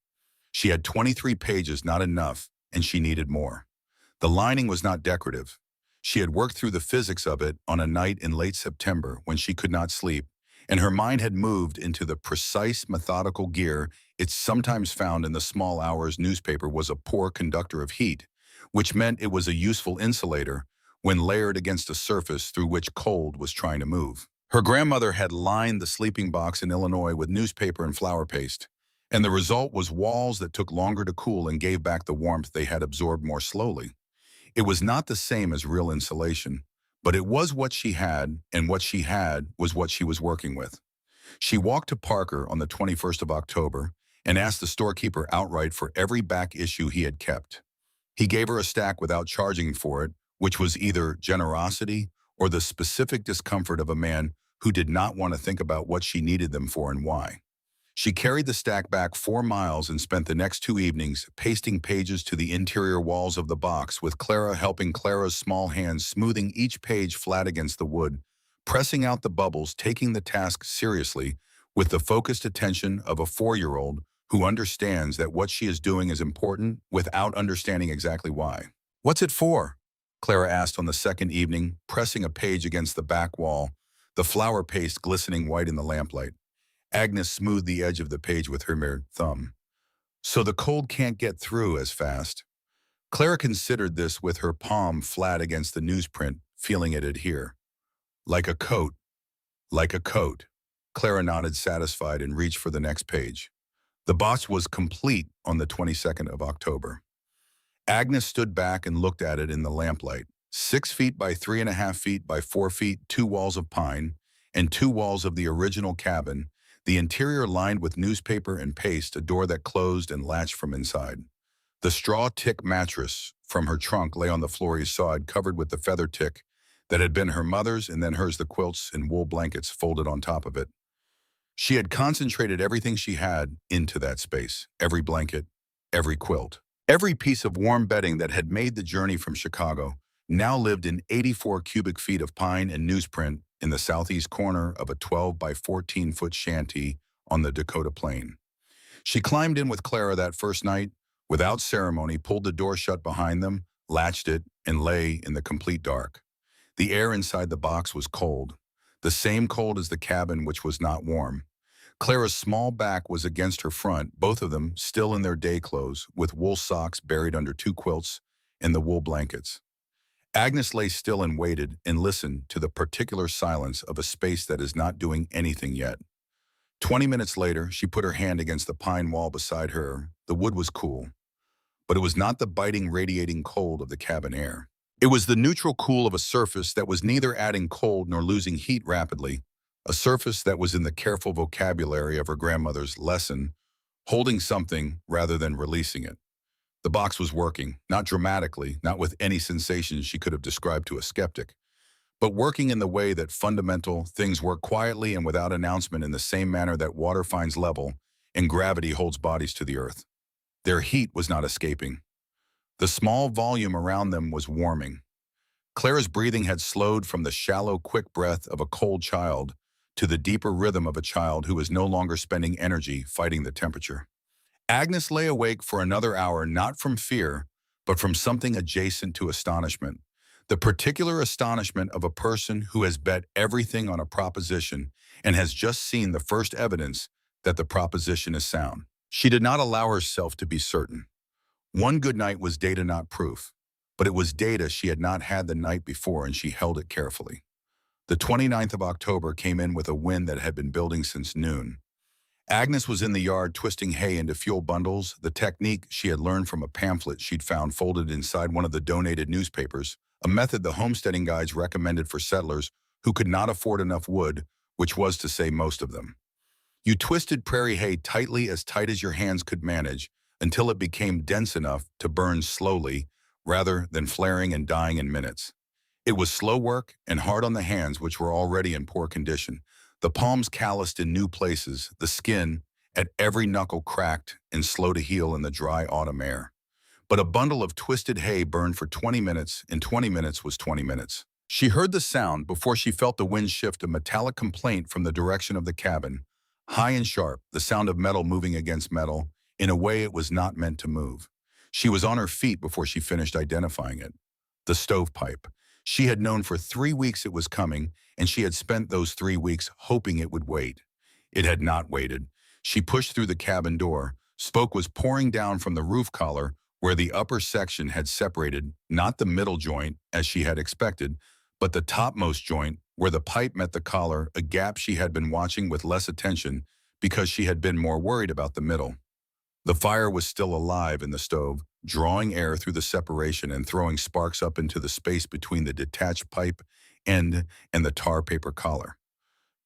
She had 23 pages, not enough, and she needed more. The lining was not decorative. She had worked through the physics of it on a night in late September when she could not sleep, and her mind had moved into the precise methodical gear it's sometimes found in the small hours newspaper was a poor conductor of heat, which meant it was a useful insulator when layered against a surface through which cold was trying to move. Her grandmother had lined the sleeping box in Illinois with newspaper and flour paste, and the result was walls that took longer to cool and gave back the warmth they had absorbed more slowly. It was not the same as real insulation, but it was what she had, and what she had was what she was working with. She walked to Parker on the 21st of October and asked the storekeeper outright for every back issue he had kept. He gave her a stack without charging for it, which was either generosity or the specific discomfort of a man who did not want to think about what she needed them for and why. She carried the stack back 4 miles and spent the next 2 evenings pasting pages to the interior walls of the box, with Clara helping, Clara's small hands smoothing each page flat against the wood, pressing out the bubbles, taking the task seriously with the focused attention of a 4-year-old who understands that what she is doing is important without understanding exactly why. "What's it for?" Clara asked on the second evening, pressing a page against the back wall, the flour paste glistening white in the lamplight. Agnes smoothed the edge of the page with her mere thumb. "So the cold can't get through as fast." Clara considered this with her palm flat against the newsprint, feeling it adhere. "Like a coat. Like a coat." Clara nodded, satisfied, and reached for the next page. The box was complete on the 22nd of October. Agnes stood back and looked at it in the lamplight. 6 feet by 3.5 feet by 4 feet, 2 walls of pine, and 2 walls of the original cabin, the interior lined with newspaper and paste, a door that closed and latched from inside. The straw tick mattress from her trunk lay on the floor he saw it, covered with the feather tick that had been her mother's and then hers, the quilts and wool blankets folded on top of it. She had concentrated everything she had into that space, every blanket, every quilt. Every piece of warm bedding that had made the journey from Chicago now lived in 84 cubic feet of pine and newsprint in the southeast corner of a 12 by 14-foot shanty on the Dakota plain. She climbed in with Clara that first night, without ceremony, pulled the door shut behind them, latched it, and lay in the complete dark. The air inside the box was cold, the same cold as the cabin, which was not warm. Clara's small back was against her front, both of them still in their day clothes, with wool socks buried under 2 quilts and the wool blankets. Agnes lay still and waited and listened to the particular silence of a space that is not doing anything yet. 20 minutes later, she put her hand against the pine wall beside her. The wood was cool, but it was not the biting, radiating cold of the cabin air. It was the neutral cool of a surface that was neither adding cold nor losing heat rapidly, a surface that was in the careful vocabulary of her grandmother's lesson, holding something rather than releasing it. The box was working, not dramatically, not with any sensations she could have described to a skeptic, but working in the way that fundamental things work, quietly and without announcement, in the same manner that water finds level and gravity holds bodies to the earth. Their heat was not escaping. The small volume around them was warming. Clara's breathing had slowed from the shallow, quick breath of a cold child to the deeper rhythm of a child who is no longer spending energy fighting the temperature. Agnes lay awake for another hour, not from fear, but from something adjacent to astonishment. The particular astonishment of a person who has bet everything on a proposition and has just seen the first evidence that the proposition is sound. She did not allow herself to be certain. One good night was data, not proof, but it was data she had not had the night before, and she held it carefully. The 29th of October came in with a wind that had been building since noon. Agnes was in the yard twisting hay into fuel bundles, the technique she had learned from a pamphlet she'd found folded inside one of the donated newspapers, a method the homesteading guides recommended for settlers who could not afford enough wood, which was to say most of them. You twisted prairie hay tightly as tight as your hands could manage until it became dense enough to burn slowly rather than flaring and dying in minutes. It was slow work and hard on the hands, which were already in poor condition. The palms calloused in new places, the skin at every knuckle cracked and slow to heal in the dry autumn air. But a bundle of twisted hay burned for 20 minutes, and 20 minutes was 20 minutes. She heard the sound before she felt the wind shift, a metallic complaint from the direction of the cabin. High and sharp, the sound of metal moving against metal in a way it was not meant to move. She was on her feet before she finished identifying it. The stovepipe. She had known for 3 weeks it was coming, and she had spent those 3 weeks hoping it would wait. It had not waited. She pushed through the cabin door. Smoke was pouring down from the roof collar where the upper section had separated, not the middle joint as she had expected, but the topmost joint where the pipe met the collar, a gap she had been watching with less attention because she had been more worried about the middle. The fire was still alive in the stove, drawing air through the separation and throwing sparks up into the space between the detached pipe end and the tar paper collar.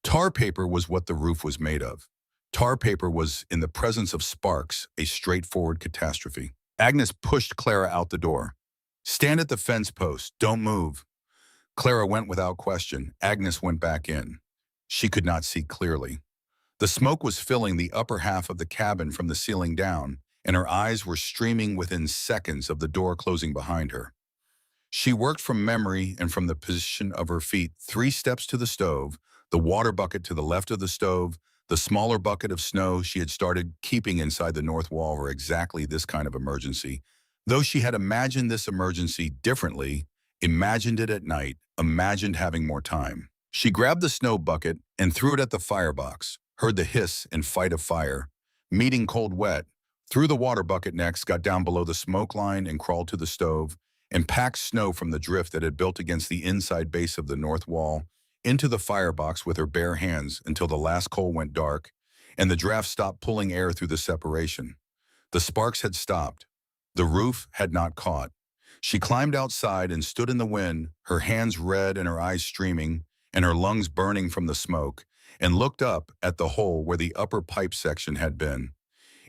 Tar paper was what the roof was made of. Tar paper was, in the presence of sparks, a straightforward catastrophe. Agnes pushed Clara out the door. "Stand at the fence post. Don't move." Clara went without question. Agnes went back in. She could not see clearly. The smoke was filling the upper half of the cabin from the ceiling down, and her eyes were streaming within seconds of the door closing behind her. She worked from memory and from the position of her feet, 3 steps to the stove, the water bucket to the left of the stove, the smaller bucket of snow she had started keeping inside the north wall for exactly this kind of emergency. Though she had imagined this emergency differently, imagined it at night, imagined having more time. She grabbed the snow bucket and threw it at the firebox, heard the hiss and fight of fire, meeting cold wet, threw the water bucket next, got down below the smoke line and crawled to the stove, and packed snow from the drift that had built against the inside base of the north wall into the firebox with her bare hands until the last coal went dark and the draft stopped pulling air through the separation. The sparks had stopped. The roof had not caught. She climbed outside and stood in the wind, her hands red and her eyes streaming and her lungs burning from the smoke, and looked up at the hole where the upper pipe section had been.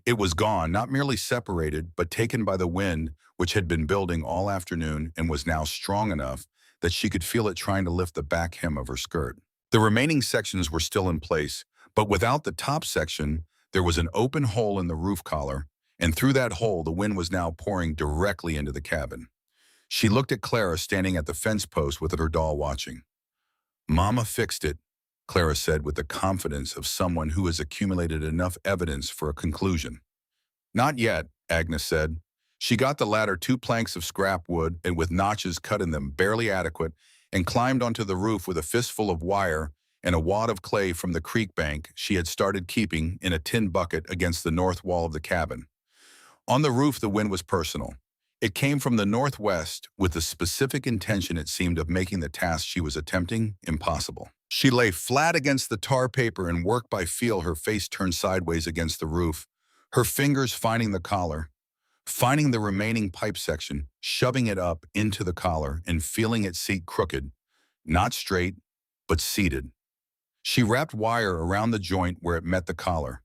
It was gone, not merely separated, but taken by the wind, which had been building all afternoon and was now strong enough that she could feel it trying to lift the back hem of her skirt. The remaining sections were still in place, but without the top section, there was an open hole in the roof collar, and through that hole the wind was now pouring directly into the cabin. She looked at Clara standing at the fence post with her doll watching. "Mama fixed it," Clara said with the confidence of someone who has accumulated enough evidence for a conclusion. "Not yet," Agnes said. She got the ladder 2 planks of scrap wood and with notches cut in them barely adequate and climbed onto the roof with a fistful of wire and a wad of clay from the creek bank she had started keeping in a tin bucket against the north wall of the cabin. On the roof the wind was personal. It came from the northwest with the specific intention, it seemed, of making the task she was attempting impossible. She lay flat against the tar paper and worked by feel, her face turned sideways against the roof, her fingers finding the collar, finding the remaining pipe section, shoving it up into the collar and feeling it seat crooked, not straight, but seated. She wrapped wire around the joint where it met the collar.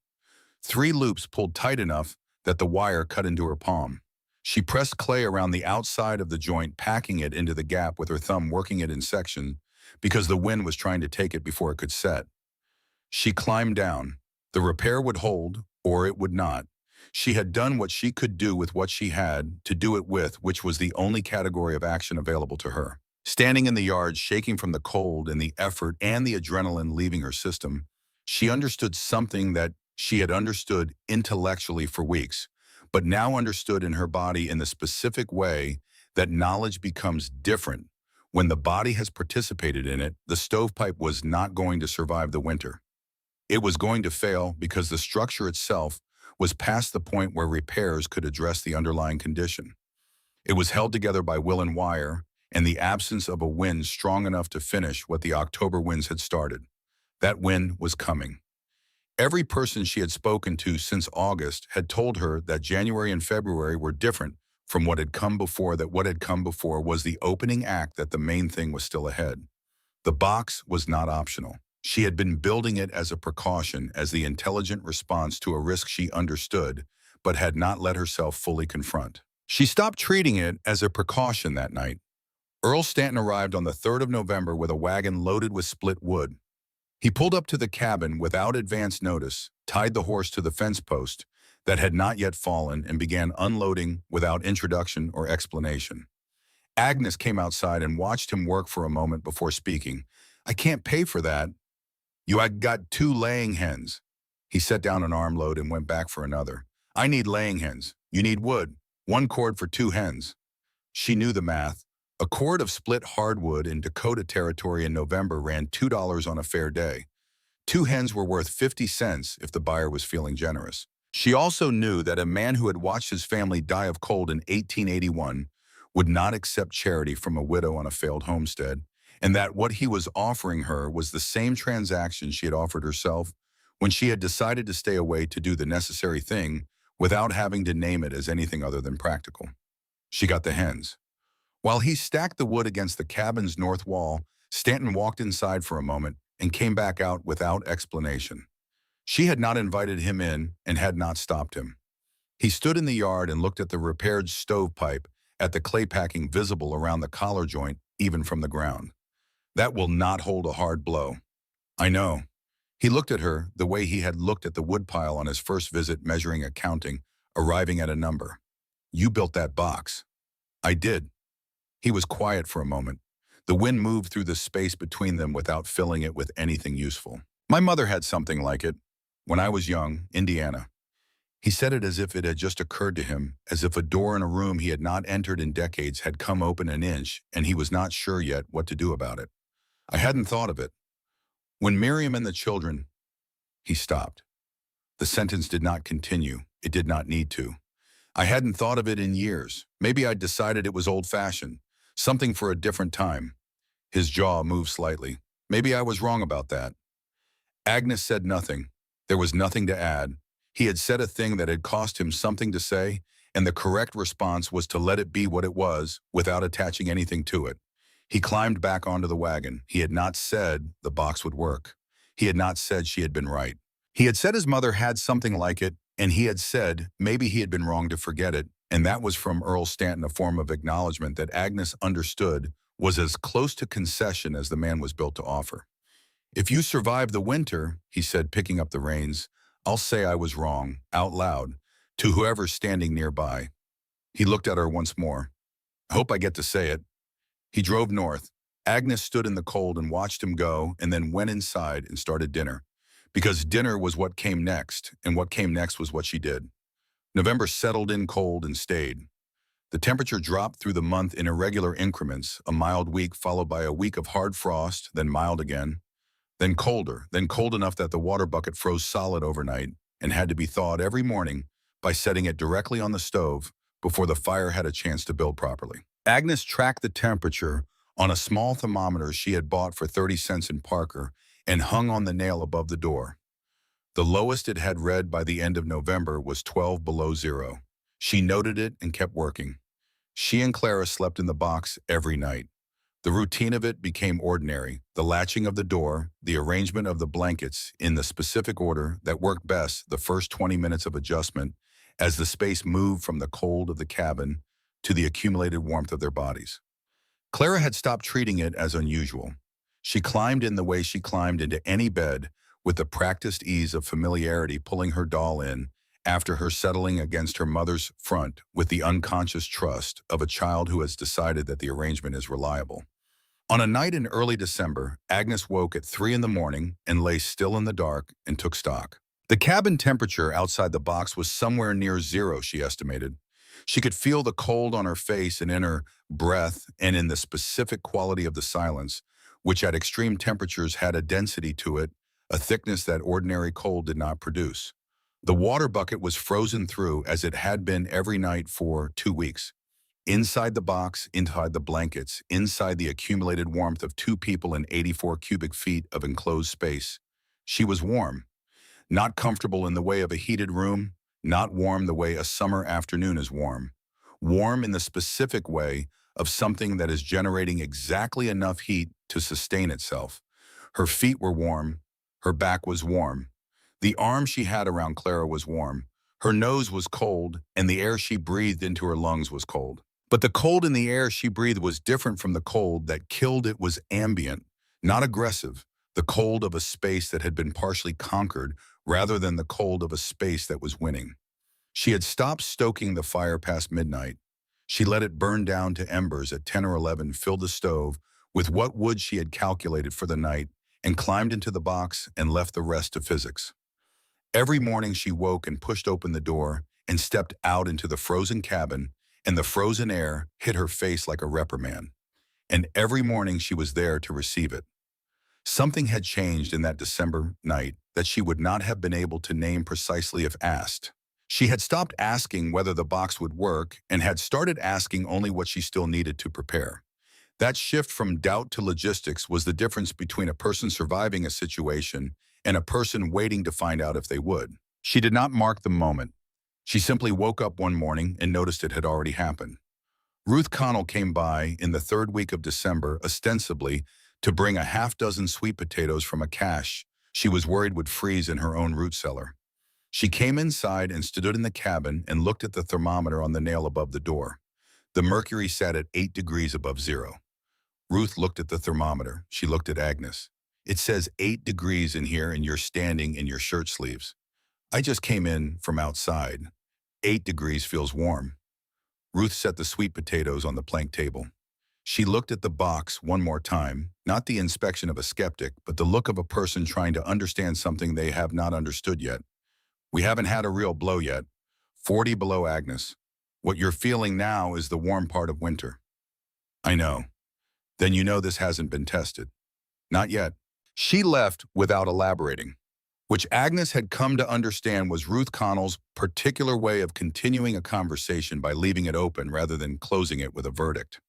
3 loops pulled tight enough that the wire cut into her palm. She pressed clay around the outside of the joint, packing it into the gap with her thumb, working it in section because the wind was trying to take it before it could set. She climbed down. The repair would hold, or it would not. She had done what she could do with what she had to do it with, which was the only category of action available to her. Standing in the yard, shaking from the cold and the effort and the adrenaline leaving her system, she understood something that she had understood intellectually for weeks, but now understood in her body in the specific way that knowledge becomes different. When the body has participated in it, the stovepipe was not going to survive the winter. It was going to fail because the structure itself was past the point where repairs could address the underlying condition. It was held together by will and wire and the absence of a wind strong enough to finish what the October winds had started. That wind was coming. Every person she had spoken to since August had told her that January and February were different from what had come before, that what had come before was the opening act, that the main thing was still ahead. The box was not optional. She had been building it as a precaution, as the intelligent response to a risk she understood, but had not let herself fully confront. She stopped treating it as a precaution that night. Earl Stanton arrived on the 3rd of November with a wagon loaded with split wood. He pulled up to the cabin without advance notice, tied the horse to the fence post that had not yet fallen, and began unloading without introduction or explanation. Agnes came outside and watched him work for a moment before speaking. "I can't pay for that. I got 2 laying hens." He set down an armload and went back for another. "I need laying hens. You need wood. 1 cord for 2 hens." She knew the math. A cord of split hardwood in Dakota territory in November ran $2 on a fair day. 2 hens were worth 50 cents if the buyer was feeling generous. She also knew that a man who had watched his family die of cold in 1881 would not accept charity from a widow on a failed homestead, and that what he was offering her was the same transaction she had offered herself when she had decided to stay away to do the necessary thing without having to name it as anything other than practical. She got the hens. While he stacked the wood against the cabin's north wall, Stanton walked inside for a moment and came back out without explanation. She had not invited him in and had not stopped him. He stood in the yard and looked at the repaired stovepipe, at the clay packing visible around the collar joint, even from the ground. "That will not hold a hard blow." "I know." He looked at her the way he had looked at the woodpile on his first visit, measuring, accounting, arriving at a number. "You built that box." "I did." He was quiet for a moment. The wind moved through the space between them without filling it with anything useful. "My mother had something like it. When I was young, Indiana." He said it as if it had just occurred to him, as if a door in a room he had not entered in decades had come open an inch, and he was not sure yet what to do about it. "I hadn't thought of it. When Miriam and the children—" He stopped. The sentence did not continue. It did not need to. "I hadn't thought of it in years. Maybe I'd decided it was old-fashioned. Something for a different time." His jaw moved slightly. "Maybe I was wrong about that." Agnes said nothing. There was nothing to add. He had said a thing that had cost him something to say, and the correct response was to let it be what it was, without attaching anything to it. He climbed back onto the wagon. He had not said the box would work. He had not said she had been right. He had said his mother had something like it, and he had said maybe he had been wrong to forget it, and that was from Earl Stanton a form of acknowledgement that Agnes understood was as close to concession as the man was built to offer. "If you survive the winter," he said, picking up the reins, "I'll say I was wrong, out loud, to whoever's standing nearby." He looked at her once more. "I hope I get to say it." He drove north. Agnes stood in the cold and watched him go, and then went inside and started dinner. Because dinner was what came next, and what came next was what she did. November settled in cold and stayed. The temperature dropped through the month in irregular increments, a mild week followed by a week of hard frost, then mild again, then colder, then cold enough that the water bucket froze solid overnight and had to be thawed every morning by setting it directly on the stove before the fire had a chance to build properly. Agnes tracked the temperature on a small thermometer she had bought for 30 cents in Parker and hung on the nail above the door. The lowest it had read by the end of November was 12 below zero. She noted it and kept working. She and Clara slept in the box every night. The routine of it became ordinary, the latching of the door, the arrangement of the blankets in the specific order that worked best the first 20 minutes of adjustment as the space moved from the cold of the cabin to the accumulated warmth of their bodies. Clara had stopped treating it as unusual. She climbed in the way she climbed into any bed, with the practiced ease of familiarity, pulling her doll in after her settling against her mother's front with the unconscious trust of a child who has decided that the arrangement is reliable. On a night in early December, Agnes woke at 3 in the morning and lay still in the dark and took stock. The cabin temperature outside the box was somewhere near zero, she estimated. She could feel the cold on her face and in her breath and in the specific quality of the silence, which at extreme temperatures had a density to it, a thickness that ordinary cold did not produce. The water bucket was frozen through as it had been every night for 2 weeks. Inside the box, inside the blankets, inside the accumulated warmth of 2 people in 84 cubic feet of enclosed space. She was warm. Not comfortable in the way of a heated room, not warm the way a summer afternoon is warm. Warm in the specific way of something that is generating exactly enough heat to sustain itself. Her feet were warm, her back was warm. The arm she had around Clara was warm. Her nose was cold, and the air she breathed into her lungs was cold. But the cold in the air she breathed was different from the cold that killed. It was ambient, not aggressive, the cold of a space that had been partially conquered rather than the cold of a space that was winning. She had stopped stoking the fire past midnight. She let it burn down to embers at 10 or 11, filled the stove with what wood she had calculated for the night, and climbed into the box and left the rest to physics. Every morning she woke and pushed open the door and stepped out into the frozen cabin, and the frozen air hit her face like a reprimand. And every morning she was there to receive it. Something had changed in that December night that she would not have been able to name precisely if asked. She had stopped asking whether the box would work and had started asking only what she still needed to prepare. That shift from doubt to logistics was the difference between a person surviving a situation and a person waiting to find out if they would. She did not mark the moment. She simply woke up one morning and noticed it had already happened. Ruth Connell came by in the third week of December, ostensibly to bring a half-dozen sweet potatoes from a cache she was worried would freeze in her own root cellar. She came inside and stood in the cabin and looked at the thermometer on the nail above the door. The mercury sat at 8 degrees above zero. Ruth looked at the thermometer. She looked at Agnes. "It says 8 degrees in here and you're standing in your shirt sleeves." "I just came in from outside. 8 degrees feels warm." Ruth set the sweet potatoes on the plank table. She looked at the box one more time, not the inspection of a skeptic, but the look of a person trying to understand something they have not understood yet. "We haven't had a real blow yet. 40 below, Agnes. What you're feeling now is the warm part of winter." "I know." "Then you know this hasn't been tested." "Not yet." She left without elaborating. Which Agnes had come to understand was Ruth Connell's particular way of continuing a conversation by leaving it open rather than closing it with a verdict.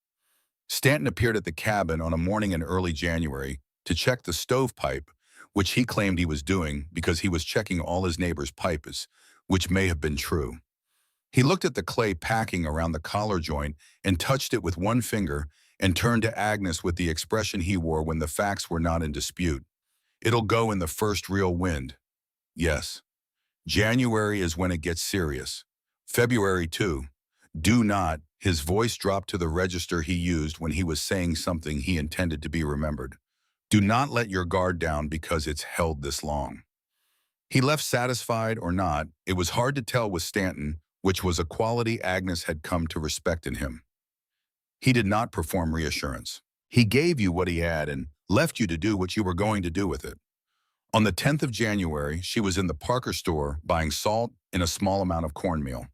Stanton appeared at the cabin on a morning in early January to check the stovepipe, which he claimed he was doing because he was checking all his neighbors' pipes, which may have been true. He looked at the clay packing around the collar joint and touched it with one finger and turned to Agnes with the expression he wore when the facts were not in dispute. "It'll go in the first real wind." "Yes. January is when it gets serious. February too. Do not." His voice dropped to the register he used when he was saying something he intended to be remembered. "Do not let your guard down because it's held this long." He left satisfied or not. It was hard to tell with Stanton, which was a quality Agnes had come to respect in him. He did not perform reassurance. He gave you what he had and left you to do what you were going to do with it. On the 10th of January, she was in the Parker store buying salt and a small amount of cornmeal.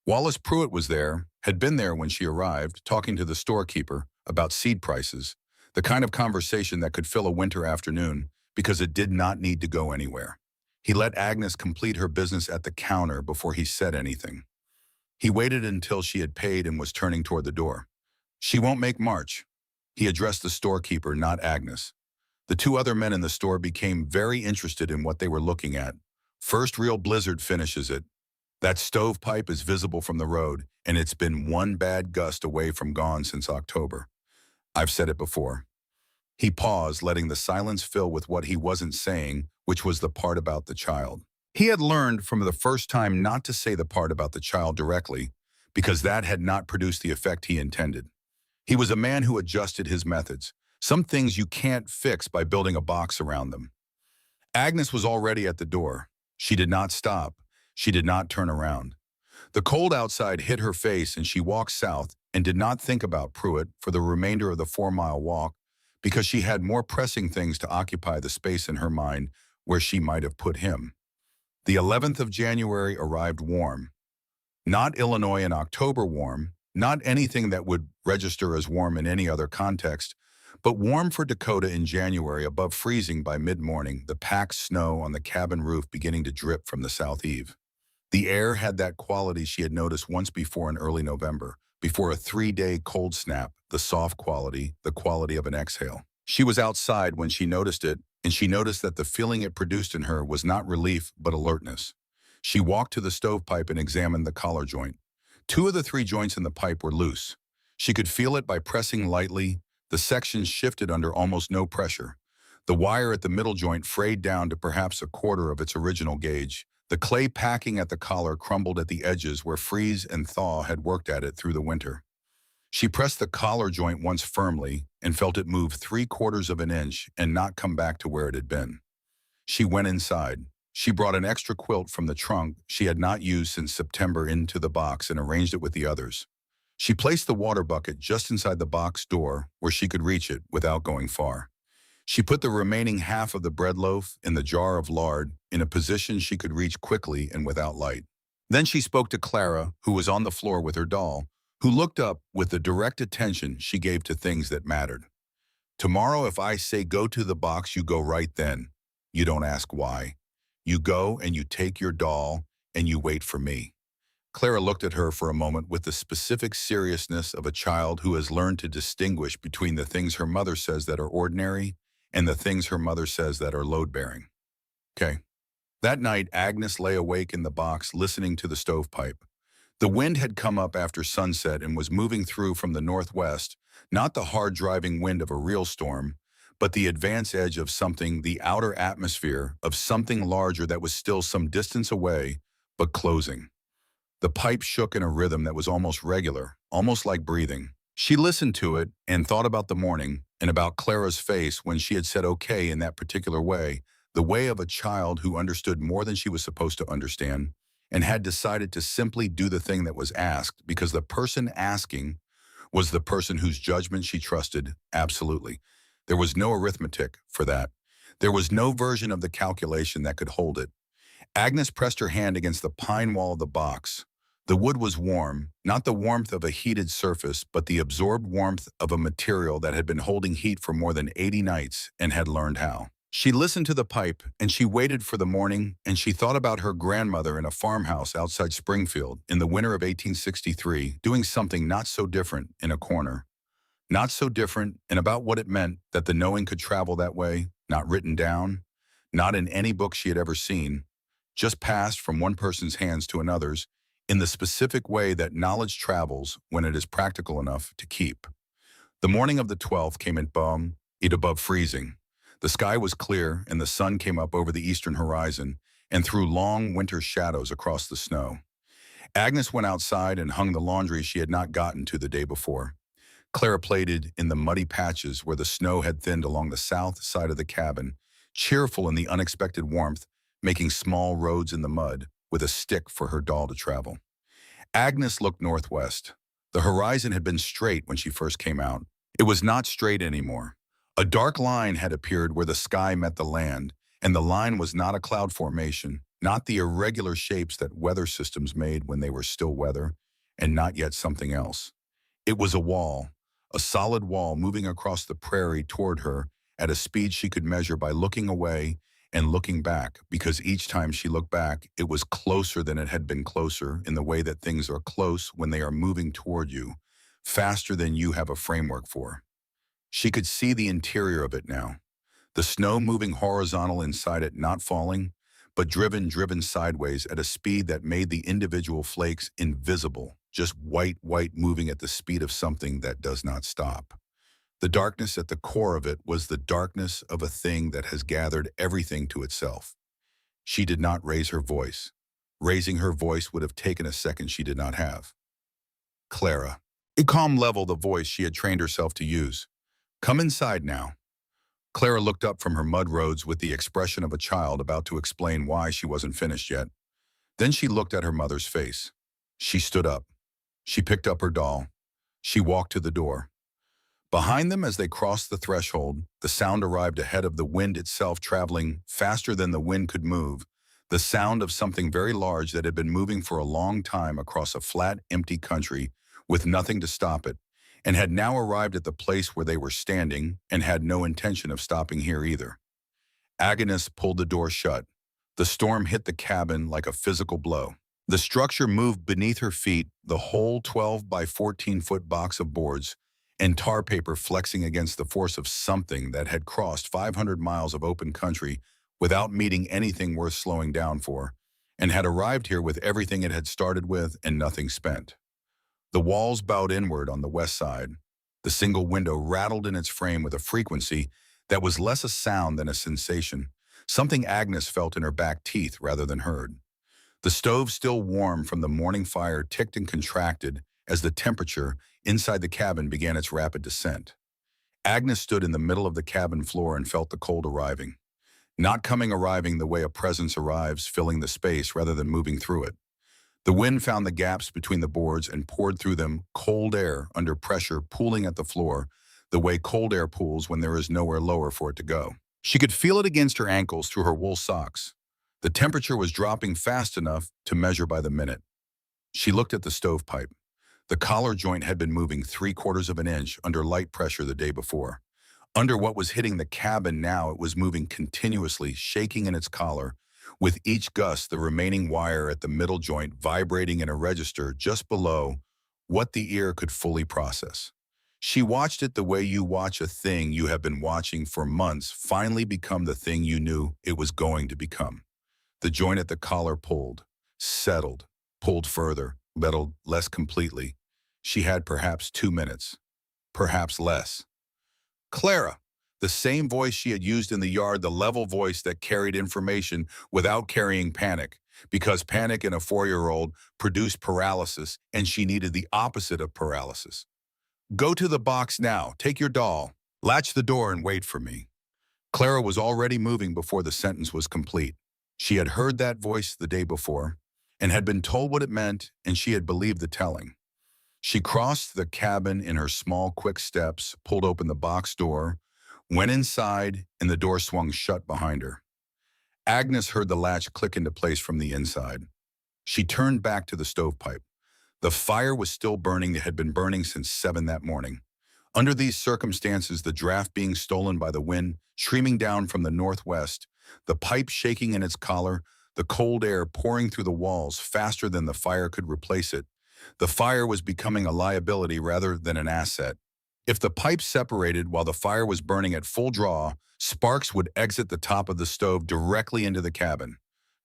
Wallace Pruitt was there, had been there when she arrived, talking to the storekeeper about seed prices, the kind of conversation that could fill a winter afternoon because it did not need to go anywhere. He let Agnes complete her business at the counter before he said anything. He waited until she had paid and was turning toward the door. "She won't make March." He addressed the storekeeper, not Agnes. The two other men in the store became very interested in what they were looking at. "First real blizzard finishes it. That stovepipe is visible from the road, and it's been one bad gust away from gone since October. I've said it before." He paused, letting the silence fill with what he wasn't saying, which was the part about the child. He had learned from the first time not to say the part about the child directly, because that had not produced the effect he intended. He was a man who adjusted his methods. Some things you can't fix by building a box around them. Agnes was already at the door. She did not stop. She did not turn around. The cold outside hit her face and she walked south and did not think about Pruitt for the remainder of the 4-mile walk because she had more pressing things to occupy the space in her mind where she might have put him. The 11th of January arrived warm. Not Illinois in October warm, not anything that would register as warm in any other context, but warm for Dakota in January above freezing by mid-morning, the packed snow on the cabin roof beginning to drip from the south eave. The air had that quality she had noticed once before in early November, before a 3-day cold snap, the soft quality, the quality of an exhale. She was outside when she noticed it, and she noticed that the feeling it produced in her was not relief but alertness. She walked to the stovepipe and examined the collar joint. Two of the three joints in the pipe were loose. She could feel it by pressing lightly. The sections shifted under almost no pressure. The wire at the middle joint frayed down to perhaps a quarter of its original gauge. The clay packing at the collar crumbled at the edges where freeze and thaw had worked at it through the winter. She pressed the collar joint once firmly and felt it move 3/4 of an inch and not come back to where it had been. She went inside. She brought an extra quilt from the trunk she had not used since September into the box and arranged it with the others. She placed the water bucket just inside the box door where she could reach it without going far. She put the remaining half of the bread loaf in the jar of lard in a position she could reach quickly and without light. Then she spoke to Clara, who was on the floor with her doll, who looked up with the direct attention she gave to things that mattered. Tomorrow, if I say go to the box, you go right then. You don't ask why. You go and you take your doll and you wait for me. Clara looked at her for a moment with the specific seriousness of a child who has learned to distinguish between the things her mother says that are ordinary and the things her mother says that are load-bearing. Okay. That night, Agnes lay awake in the box listening to the stovepipe. The wind had come up after sunset and was moving through from the northwest, not the hard driving wind of a real storm, but the advance edge of something, the outer atmosphere of something larger that was still some distance away, but closing. The pipe shook in a rhythm that was almost regular, almost like breathing. She listened to it and thought about the morning and about Clara's face when she had said okay in that particular way, the way of a child who understood more than she was supposed to understand, and had decided to simply do the thing that was asked because the person asking was the person whose judgment she trusted absolutely. There was no arithmetic for that. There was no version of the calculation that could hold it. Agnes pressed her hand against the pine wall of the box. The wood was warm, not the warmth of a heated surface, but the absorbed warmth of a material that had been holding heat for more than 80 nights and had learned how. She listened to the pipe, and she waited for the morning, and she thought about her grandmother in a farmhouse outside Springfield in the winter of 1863, doing something not so different in a corner. Not so different, and about what it meant that the knowing could travel that way, not written down, not in any book she had ever seen, just passed from one person's hands to another's, in the specific way that knowledge travels when it is practical enough to keep. The morning of the 12th came it above freezing. The sky was clear, and the sun came up over the eastern horizon and threw long winter shadows across the snow. Agnes went outside and hung the laundry she had not gotten to the day before. Clara played in the muddy patches where the snow had thinned along the south side of the cabin, cheerful in the unexpected warmth, making small roads in the mud with a stick for her doll to travel. Agnes looked northwest. The horizon had been straight when she first came out. It was not straight anymore. A dark line had appeared where the sky met the land, and the line was not a cloud formation, not the irregular shapes that weather systems made when they were still weather, and not yet something else. It was a wall, a solid wall moving across the prairie toward her at a speed she could measure by looking away and looking back, because each time she looked back, it was closer than it had been closer in the way that things are close when they are moving toward you, faster than you have a framework for. She could see the interior of it now. The snow moving horizontal inside it, not falling, but driven sideways at a speed that made the individual flakes invisible, just white moving at the speed of something that does not stop. The darkness at the core of it was the darkness of a thing that has gathered everything to itself. She did not raise her voice. Raising her voice would have taken a second she did not have. Clara. A calm level, the voice she had trained herself to use. Come inside now. Clara looked up from her mud roads with the expression of a child about to explain why she wasn't finished yet. Then she looked at her mother's face. She stood up. She picked up her doll. She walked to the door. Behind them, as they crossed the threshold, the sound arrived ahead of the wind itself, traveling faster than the wind could move, the sound of something very large that had been moving for a long time across a flat, empty country with nothing to stop it, and had now arrived at the place where they were standing and had no intention of stopping here either. Agnes pulled the door shut. The storm hit the cabin like a physical blow. The structure moved beneath her feet, the whole 12 by 14-foot box of boards, and tar paper flexing against the force of something that had crossed 500 miles of open country without meeting anything worth slowing down for, and had arrived here with everything it had started with and nothing spent. The walls bowed inward on the west side. The single window rattled in its frame with a frequency that was less a sound than a sensation, something Agnes felt in her back teeth rather than heard. The stove, still warm from the morning fire, ticked and contracted as the temperature inside the cabin began its rapid descent. Agnes stood in the middle of the cabin floor and felt the cold arriving. Not arriving the way a presence arrives, filling the space rather than moving through it. The wind found the gaps between the boards and poured through them, cold air under pressure pooling at the floor, the way cold air pools when there is nowhere lower for it to go. She could feel it against her ankles through her wool socks. The temperature was dropping fast enough to measure by the minute. She looked at the stovepipe. The collar joint had been moving 3/4 of an inch under light pressure the day before. Under what was hitting the cabin now, it was moving continuously, shaking in its collar. With each gust, the remaining wire at the middle joint vibrating in a register just below what the ear could fully process. She watched it the way you watch a thing you have been watching for months finally become the thing you knew it was going to become. The joint at the collar pulled, settled, pulled further, settled less completely. She had perhaps 2 minutes, perhaps less. Clara, the same voice she had used in the yard, the level voice that carried information without carrying panic, because panic in a 4-year-old produced paralysis, and she needed the opposite of paralysis. Go to the box now, take your doll, latch the door and wait for me. Clara was already moving before the sentence was complete. She had heard that voice the day before, and had been told what it meant, and she had believed the telling. She crossed the cabin in her small, quick steps, pulled open the box door, went inside, and the door swung shut behind her. Agnes heard the latch click into place from the inside. She turned back to the stovepipe. The fire was still burning. It had been burning since 7 that morning. Under these circumstances, the draft being stolen by the wind, streaming down from the northwest, the pipe shaking in its collar, the cold air pouring through the walls faster than the fire could replace it, the fire was becoming a liability rather than an asset. If the pipe separated while the fire was burning at full draw, sparks would exit the top of the stove directly into the cabin.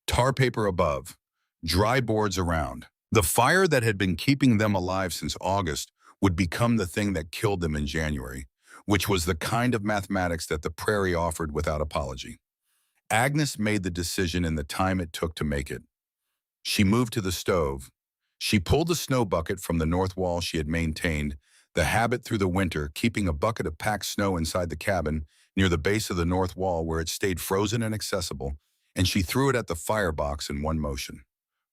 Tar paper above, dry boards around. The fire that had been keeping them alive since August would become the thing that killed them in January, which was the kind of mathematics that the prairie offered without apology. Agnes made the decision in the time it took to make it. She moved to the stove. She pulled the snow bucket from the north wall she had maintained, the habit through the winter, keeping a bucket of packed snow inside the cabin near the base of the north wall where it stayed frozen and accessible, and she threw it at the firebox in one motion.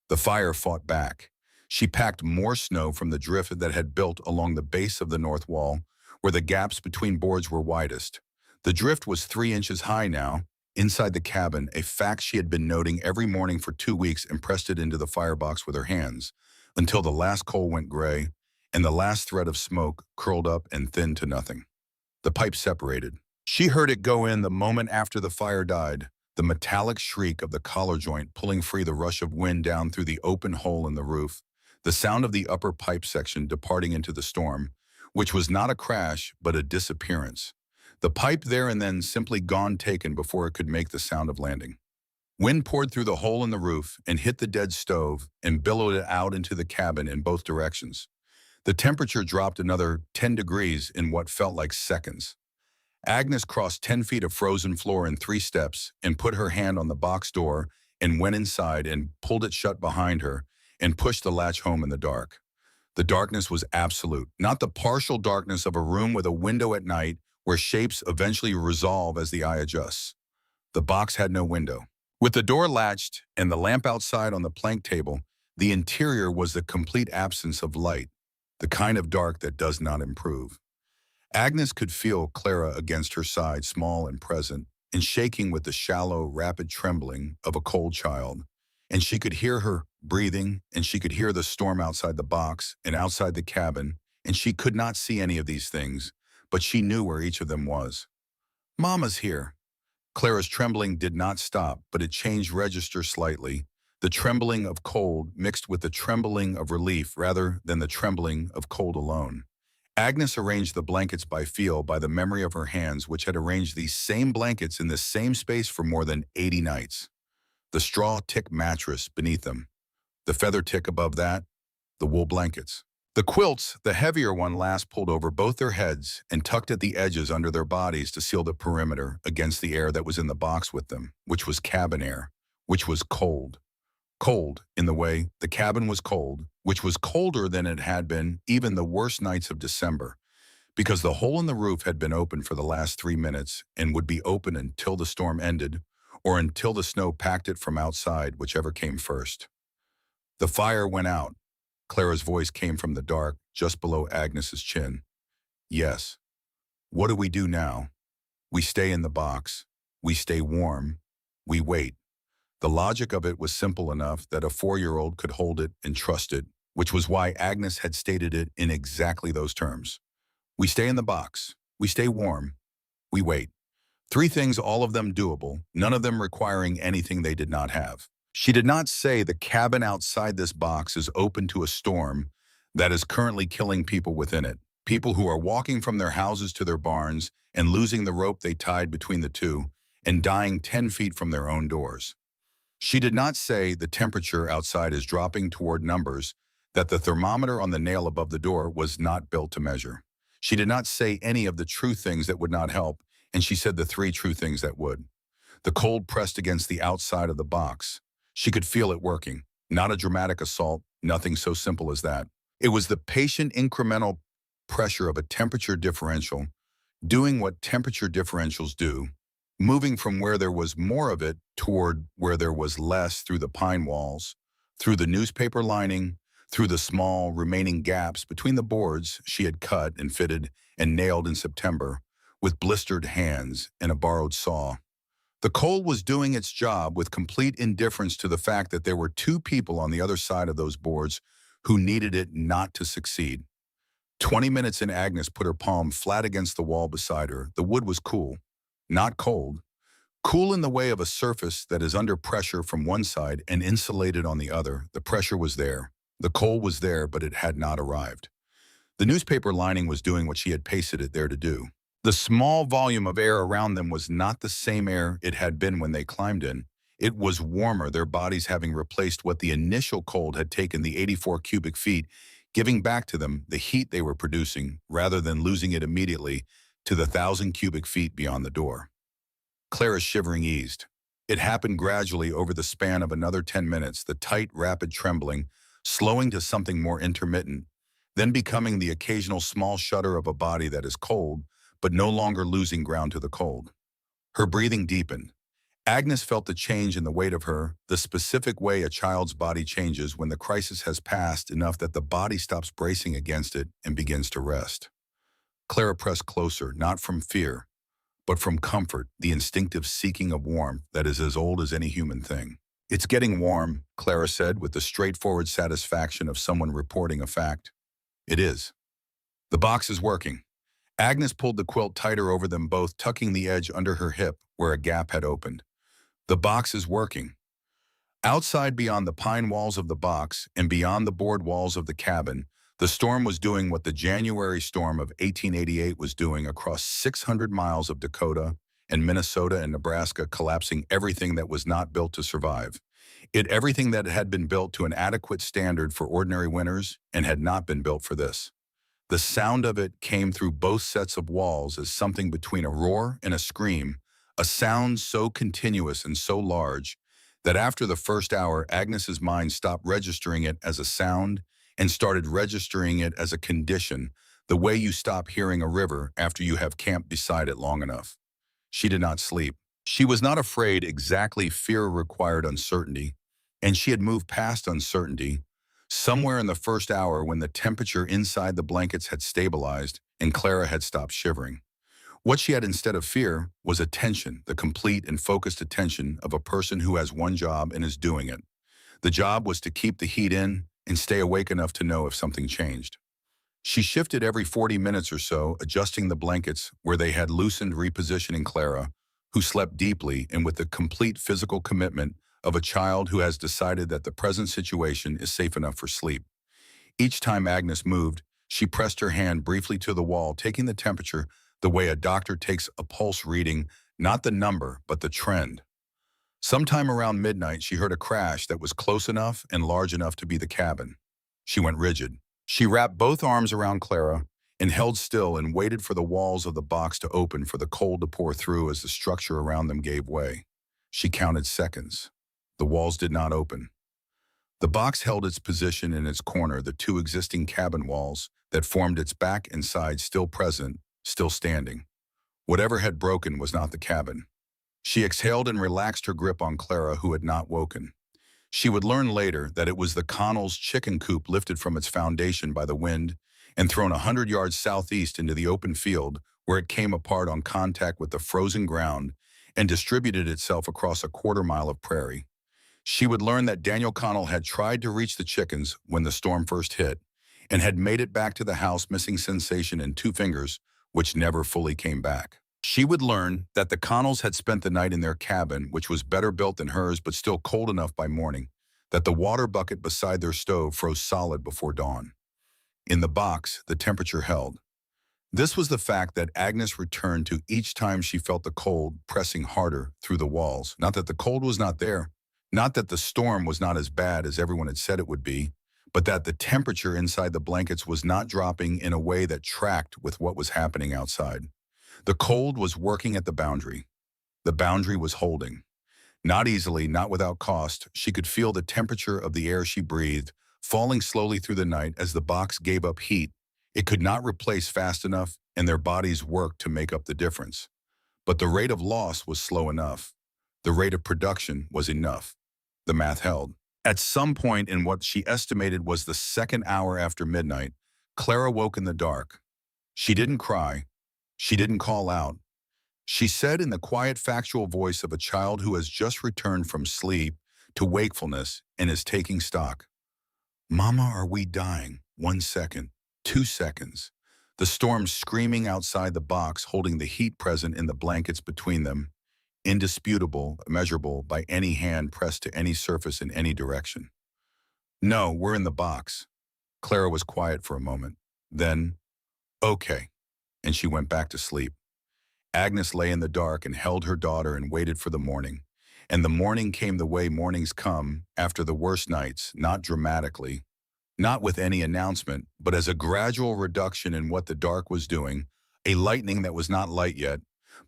The fire fought back. She packed more snow from the drift that had built along the base of the north wall, where the gaps between boards were widest. The drift was 3 inches high now. Inside the cabin, a fact she had been noting every morning for 2 weeks, and pressed it into the firebox with her hands, until the last coal went gray, and the last thread of smoke curled up and thinned to nothing. The pipe separated. She heard it go in the moment after the fire died, the metallic shriek of the collar joint pulling free, the rush of wind down through the open hole in the roof, the sound of the upper pipe section departing into the storm, which was not a crash but a disappearance. The pipe there and then simply gone, taken before it could make the sound of landing. Wind poured through the hole in the roof and hit the dead stove and billowed it out into the cabin in both directions. The temperature dropped another 10 degrees in what felt like seconds. Agnes crossed 10 feet of frozen floor in 3 steps and put her hand on the box door and went inside and pulled it shut behind her and pushed the latch home in the dark. The darkness was absolute, not the partial darkness of a room with a window at night where shapes eventually resolve as the eye adjusts. The box had no window. With the door latched and the lamp outside on the plank table, the interior was the complete absence of light, the kind of dark that does not improve. Agnes could feel Clara against her side, small and present, and shaking with the shallow, rapid trembling of a cold child. And she could hear her breathing, and she could hear the storm outside the box and outside the cabin, and she could not see any of these things, but she knew where each of them was. "Mama's here." Clara's trembling did not stop, but it changed register slightly, the trembling of cold mixed with the trembling of relief rather than the trembling of cold alone. Agnes arranged the blankets by feel by the memory of her hands, which had arranged these same blankets in the same space for more than 80 nights. The straw tick mattress beneath them, the feather tick above that, the wool blankets. The quilts, the heavier one last pulled over both their heads and tucked at the edges under their bodies to seal the perimeter against the air that was in the box with them, which was cabin air, which was cold. Cold, in the way the cabin was cold, which was colder than it had been even the worst nights of December, because the hole in the roof had been open for the last 3 minutes and would be open until the storm ended or until the snow packed it from outside, whichever came first. The fire went out. Clara's voice came from the dark, just below Agnes's chin. Yes. What do we do now? We stay in the box. We stay warm. We wait. The logic of it was simple enough that a 4-year-old could hold it and trust it, which was why Agnes had stated it in exactly those terms. We stay in the box. We stay warm. We wait. 3 things, all of them doable, none of them requiring anything they did not have. She did not say the cabin outside this box is open to a storm that is currently killing people within it, people who are walking from their houses to their barns and losing the rope they tied between the two and dying 10 feet from their own doors. She did not say the temperature outside is dropping toward numbers that the thermometer on the nail above the door was not built to measure. She did not say any of the true things that would not help, and she said the 3 true things that would. The cold pressed against the outside of the box. She could feel it working. Not a dramatic assault, nothing so simple as that. It was the patient incremental pressure of a temperature differential, doing what temperature differentials do, moving from where there was more of it toward where there was less through the pine walls, through the newspaper lining, through the small remaining gaps between the boards she had cut and fitted and nailed in September with blistered hands and a borrowed saw. The cold was doing its job with complete indifference to the fact that there were 2 people on the other side of those boards who needed it not to succeed. 20 minutes in, Agnes put her palm flat against the wall beside her. The wood was cool, not cold. Cool in the way of a surface that is under pressure from one side and insulated on the other. The pressure was there. The cold was there, but it had not arrived. The newspaper lining was doing what she had pasted it there to do. The small volume of air around them was not the same air it had been when they climbed in. It was warmer, their bodies having replaced what the initial cold had taken, the 84 cubic feet, giving back to them the heat they were producing rather than losing it immediately to the 1,000 cubic feet beyond the door. Clara's shivering eased. It happened gradually over the span of another 10 minutes, the tight, rapid trembling, slowing to something more intermittent, then becoming the occasional small shudder of a body that is cold, but no longer losing ground to the cold. Her breathing deepened. Agnes felt the change in the weight of her, the specific way a child's body changes when the crisis has passed enough that the body stops bracing against it and begins to rest. Clara pressed closer, not from fear, but from comfort, the instinctive seeking of warmth that is as old as any human thing. It's getting warm, Clara said with the straightforward satisfaction of someone reporting a fact. It is. The box is working. Agnes pulled the quilt tighter over them both, tucking the edge under her hip where a gap had opened. The box is working. Outside, beyond the pine walls of the box and beyond the board walls of the cabin, the storm was doing what the January storm of 1888 was doing across 600 miles of Dakota and Minnesota and Nebraska, collapsing everything that was not built to survive. Everything that had been built to an adequate standard for ordinary winters and had not been built for this. The sound of it came through both sets of walls as something between a roar and a scream, a sound so continuous and so large that after the first hour, Agnes's mind stopped registering it as a sound and started registering it as a condition, the way you stop hearing a river after you have camped beside it long enough. She did not sleep. She was not afraid. Exactly, fear required uncertainty, and she had moved past uncertainty. Somewhere in the first hour, when the temperature inside the blankets had stabilized and Clara had stopped shivering. What she had instead of fear was attention, the complete and focused attention of a person who has one job and is doing it. The job was to keep the heat in and stay awake enough to know if something changed. She shifted every 40 minutes or so, adjusting the blankets where they had loosened, repositioning Clara, who slept deeply and with the complete physical commitment of a child who has decided that the present situation is safe enough for sleep. Each time Agnes moved, She pressed her hand briefly to the wall, taking the temperature the way a doctor takes a pulse reading, not the number, but the trend. Sometime around midnight, she heard a crash that was close enough and large enough to be the cabin. She went rigid. She wrapped both arms around Clara and held still and waited for the walls of the box to open for the cold to pour through as the structure around them gave way. She counted seconds. The walls did not open. The box held its position in its corner, the two existing cabin walls that formed its back and side still present, still standing. Whatever had broken was not the cabin. She exhaled and relaxed her grip on Clara, who had not woken. She would learn later that it was the Connell's chicken coop lifted from its foundation by the wind and thrown 100 yards southeast into the open field, where it came apart on contact with the frozen ground and distributed itself across a quarter-mile of prairie. She would learn that Daniel Connell had tried to reach the chickens when the storm first hit and had made it back to the house missing sensation in 2 fingers, which never fully came back. She would learn that the Connells had spent the night in their cabin, which was better built than hers but still cold enough by morning, that the water bucket beside their stove froze solid before dawn. In the box, the temperature held. This was the fact that Agnes returned to each time she felt the cold pressing harder through the walls. Not that the cold was not there, not that the storm was not as bad as everyone had said it would be, but that the temperature inside the blankets was not dropping in a way that tracked with what was happening outside. The cold was working at the boundary. The boundary was holding. Not easily, not without cost, she could feel the temperature of the air she breathed, falling slowly through the night as the box gave up heat. It could not replace fast enough, and their bodies worked to make up the difference. But the rate of loss was slow enough. The rate of production was enough. The math held. At some point in what she estimated was the second hour after midnight, Clara woke in the dark. She didn't cry. She didn't call out. She said in the quiet, factual voice of a child who has just returned from sleep to wakefulness and is taking stock. "Mama, are we dying?" 1 second, 2 seconds. The storm screaming outside the box, holding the heat present in the blankets between them. Indisputable, immeasurable by any hand pressed to any surface in any direction. "No, we're in the box." Clara was quiet for a moment. Then, "Okay," and she went back to sleep. Agnes lay in the dark and held her daughter and waited for the morning. And the morning came the way mornings come after the worst nights, not dramatically, not with any announcement, but as a gradual reduction in what the dark was doing, a lightning that was not light yet,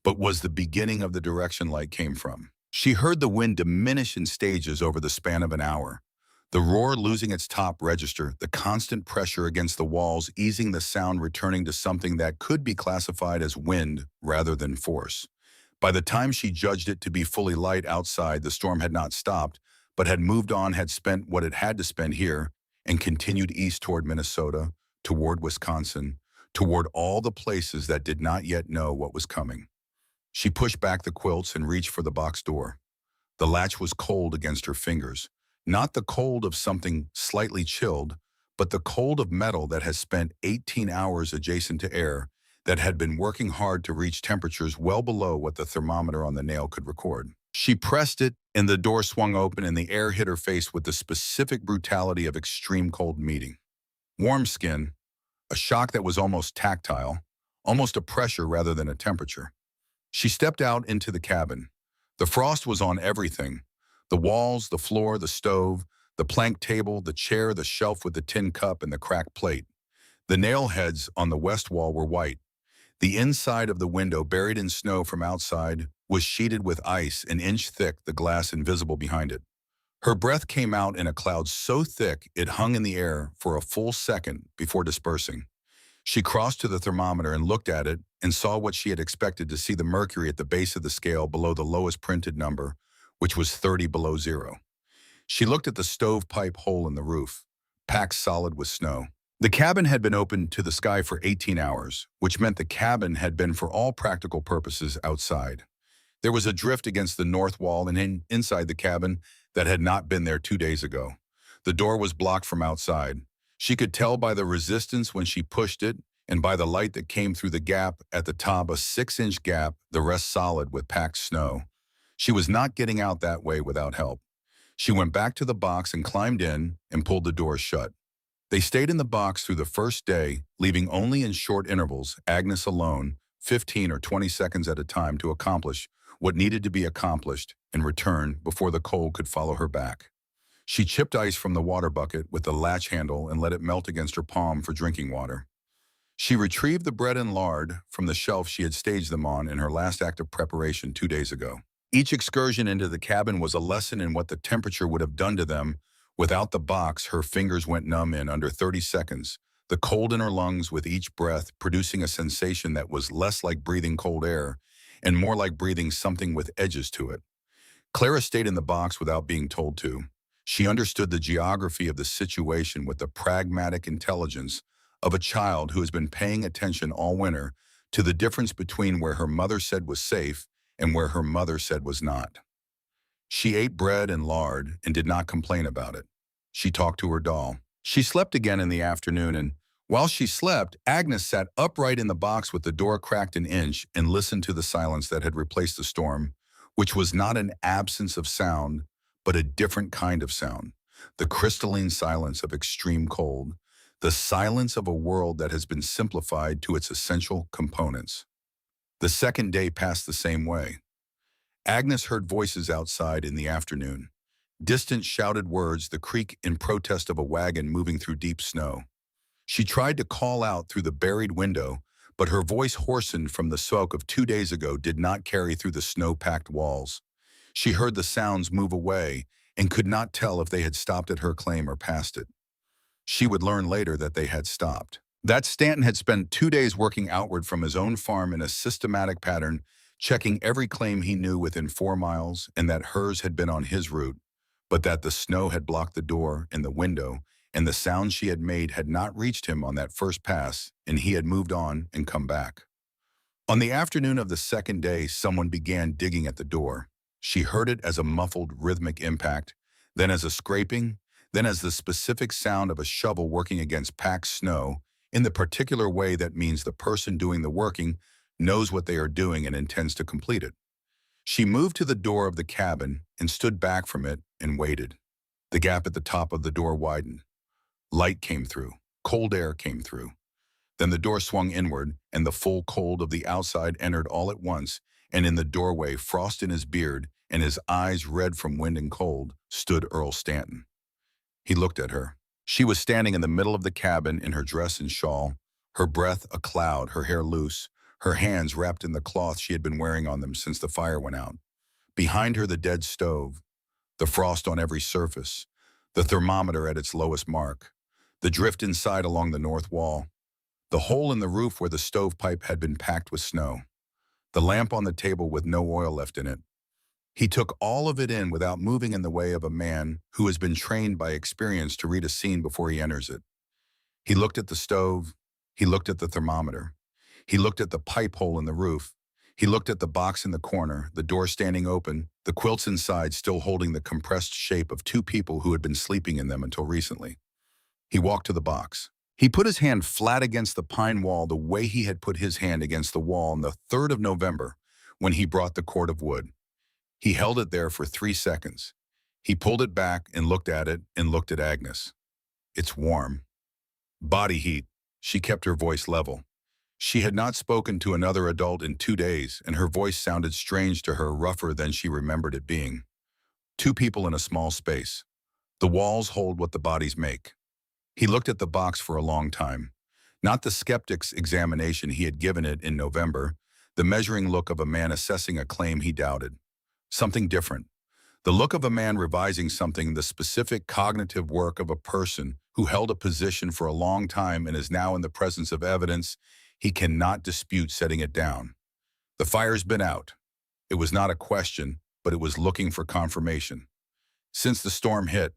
but was the beginning of the direction light came from. She heard the wind diminish in stages over the span of an hour, the roar losing its top register, the constant pressure against the walls easing, the sound returning to something that could be classified as wind rather than force. By the time she judged it to be fully light outside, the storm had not stopped, but had moved on, had spent what it had to spend here, and continued east toward Minnesota, toward Wisconsin, toward all the places that did not yet know what was coming. She pushed back the quilts and reached for the box door. The latch was cold against her fingers, not the cold of something slightly chilled, but the cold of metal that has spent 18 hours adjacent to air, that had been working hard to reach temperatures well below what the thermometer on the nail could record. She pressed it, and the door swung open, and the air hit her face with the specific brutality of extreme cold meeting. Warm skin, a shock that was almost tactile, almost a pressure rather than a temperature. She stepped out into the cabin. The frost was on everything. The walls, the floor, the stove, the plank table, the chair, the shelf with the tin cup and the cracked plate. The nail heads on the west wall were white. The inside of the window, buried in snow from outside, was sheeted with ice an inch thick, the glass invisible behind it. Her breath came out in a cloud so thick it hung in the air for a full second before dispersing. She crossed to the thermometer and looked at it and saw what she had expected to see, the mercury at the base of the scale below the lowest printed number, which was 30 below zero. She looked at the stovepipe hole in the roof, packed solid with snow. The cabin had been open to the sky for 18 hours, which meant the cabin had been for all practical purposes outside. There was a drift against the north wall and inside the cabin that had not been there 2 days ago. The door was blocked from outside. She could tell by the resistance when she pushed it and by the light that came through the gap at the top, a 6-inch gap, the rest solid with packed snow. She was not getting out that way without help. She went back to the box and climbed in and pulled the door shut. They stayed in the box through the first day, leaving only in short intervals, Agnes alone, 15 or 20 seconds at a time to accomplish what needed to be accomplished and return before the cold could follow her back. She chipped ice from the water bucket with the latch handle and let it melt against her palm for drinking water. She retrieved the bread and lard from the shelf she had staged them on in her last act of preparation 2 days ago. Each excursion into the cabin was a lesson in what the temperature would have done to them. Without the box, her fingers went numb in under 30 seconds, the cold in her lungs with each breath producing a sensation that was less like breathing cold air and more like breathing something with edges to it. Clara stayed in the box without being told to. She understood the geography of the situation with the pragmatic intelligence of a child who has been paying attention all winter to the difference between where her mother said was safe and where her mother said was not. She ate bread and lard and did not complain about it. She talked to her doll. She slept again in the afternoon, and while she slept, Agnes sat upright in the box with the door cracked an inch and listened to the silence that had replaced the storm, which was not an absence of sound, but a different kind of sound. The crystalline silence of extreme cold, the silence of a world that has been simplified to its essential components. The second day passed the same way. Agnes heard voices outside in the afternoon. Distant shouted words, the creak in protest of a wagon moving through deep snow. She tried to call out through the buried window, but her voice, hoarsened from the smoke of 2 days ago, did not carry through the snow-packed walls. She heard the sounds move away and could not tell if they had stopped at her claim or past it. She would learn later that they had stopped. That Stanton had spent 2 days working outward from his own farm in a systematic pattern, checking every claim he knew within 4 miles, and that hers had been on his route, but that the snow had blocked the door and the window, and the sound she had made had not reached him on that first pass, and he had moved on and come back. On the afternoon of the second day, someone began digging at the door. She heard it as a muffled, rhythmic impact, then as a scraping, then as the specific sound of a shovel working against packed snow, in the particular way that means the person doing the working knows what they are doing and intends to complete it. She moved to the door of the cabin and stood back from it and waited. The gap at the top of the door widened. Light came through. Cold air came through. Then the door swung inward, and the full cold of the outside entered all at once, and in the doorway, frost in his beard and his eyes red from wind and cold, stood Earl Stanton. He looked at her. She was standing in the middle of the cabin in her dress and shawl, her breath a cloud, her hair loose, her hands wrapped in the cloth she had been wearing on them since the fire went out. Behind her, the dead stove, the frost on every surface, the thermometer at its lowest mark, the drift inside along the north wall, the hole in the roof where the stovepipe had been packed with snow, the lamp on the table with no oil left in it. He took all of it in without moving in the way of a man who has been trained by experience to read a scene before he enters it. He looked at the stove. He looked at the thermometer. He looked at the pipe hole in the roof. He looked at the box in the corner, the door standing open, the quilts inside still holding the compressed shape of 2 people who had been sleeping in them until recently. He walked to the box. He put his hand flat against the pine wall the way he had put his hand against the wall on the 3rd of November when he brought the cord of wood. He held it there for 3 seconds. He pulled it back and looked at it and looked at Agnes. It's warm. Body heat. She kept her voice level. She had not spoken to another adult in 2 days, and her voice sounded strange to her, rougher than she remembered it being. 2 people in a small space. The walls hold what the bodies make. He looked at the box for a long time. Not the skeptic's examination he had given it in November, the measuring look of a man assessing a claim he doubted. Something different. The look of a man revising something, the specific cognitive work of a person who held a position for a long time and is now in the presence of evidence he cannot dispute, setting it down. The fire's been out. It was not a question, but it was looking for confirmation. Since the storm hit,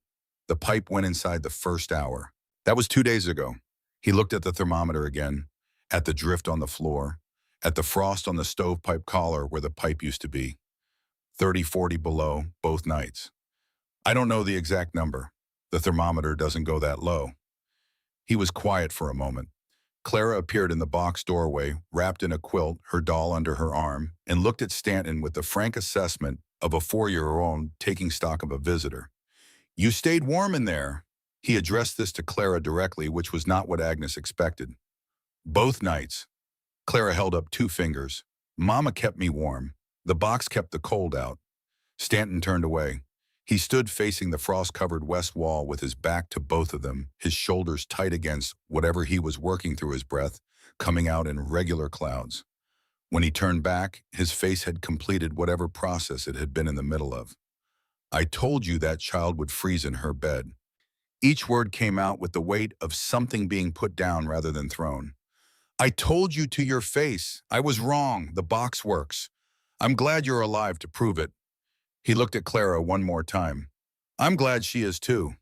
the pipe went inside the first hour. That was 2 days ago. He looked at the thermometer again, at the drift on the floor, at the frost on the stovepipe collar where the pipe used to be. 30, 40 below, both nights. I don't know the exact number. The thermometer doesn't go that low. He was quiet for a moment. Clara appeared in the box doorway, wrapped in a quilt, her doll under her arm, and looked at Stanton with the frank assessment of a 4-year-old taking stock of a visitor. You stayed warm in there, He addressed this to Clara directly, which was not what Agnes expected. Both nights, Clara held up two fingers. Mama kept me warm. The box kept the cold out. Stanton turned away. He stood facing the frost-covered west wall with his back to both of them, his shoulders tight against whatever he was working through, his breath coming out in regular clouds. When he turned back, his face had completed whatever process it had been in the middle of. I told you that child would freeze in her bed. Each word came out with the weight of something being put down rather than thrown. I told you to your face. I was wrong. The box works. I'm glad you're alive to prove it. He looked at Clara one more time. I'm glad she is too.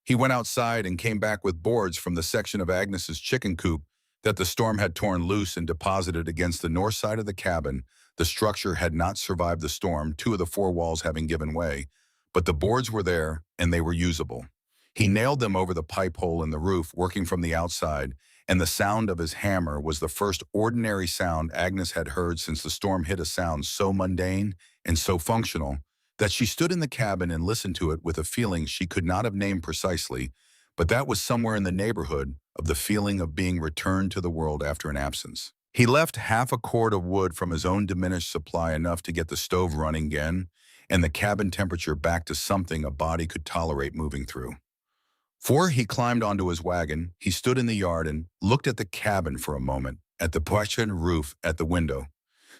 He went outside and came back with boards from the section of Agnes's chicken coop that the storm had torn loose and deposited against the north side of the cabin. The structure had not survived the storm, two of the four walls having given way, but the boards were there and they were usable. He nailed them over the pipe hole in the roof, working from the outside, and the sound of his hammer was the first ordinary sound Agnes had heard since the storm hit, a sound so mundane and so functional that she stood in the cabin and listened to it with a feeling she could not have named precisely, but that was somewhere in the neighborhood of the feeling of being returned to the world after an absence. He left half a cord of wood from his own diminished supply, enough to get the stove running again and the cabin temperature back to something a body could tolerate moving through. Before he climbed onto his wagon, he stood in the yard and looked at the cabin for a moment, at the partition roof, at the window,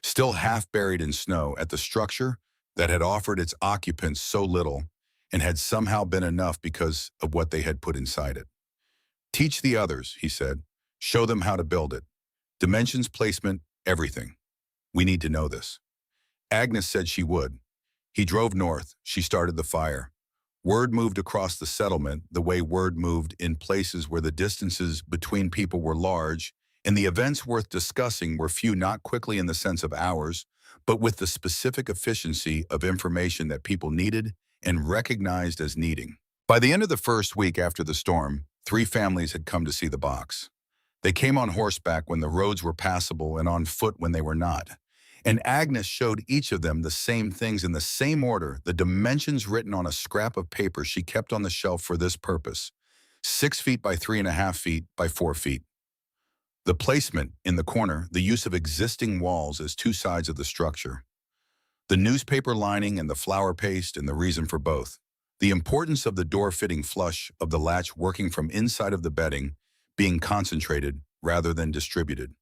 still half buried in snow, at the structure that had offered its occupants so little and had somehow been enough because of what they had put inside it. Teach the others, he said. Show them how to build it. Dimensions, placement, everything. We need to know this. Agnes said she would. He drove north. She started the fire. Word moved across the settlement the way word moved in places where the distances between people were large and the events worth discussing were few, not quickly in the sense of hours, but with the specific efficiency of information that people needed and recognized as needing. By the end of the first week after the storm, 3 families had come to see the box. They came on horseback when the roads were passable and on foot when they were not. And Agnes showed each of them the same things in the same order, the dimensions written on a scrap of paper she kept on the shelf for this purpose: 6 feet by 3.5 feet by 4 feet. The placement in the corner, the use of existing walls as 2 sides of the structure. The newspaper lining and the flour paste and the reason for both. The importance of the door fitting flush of the latch working from inside of the bedding, being concentrated rather than distributed.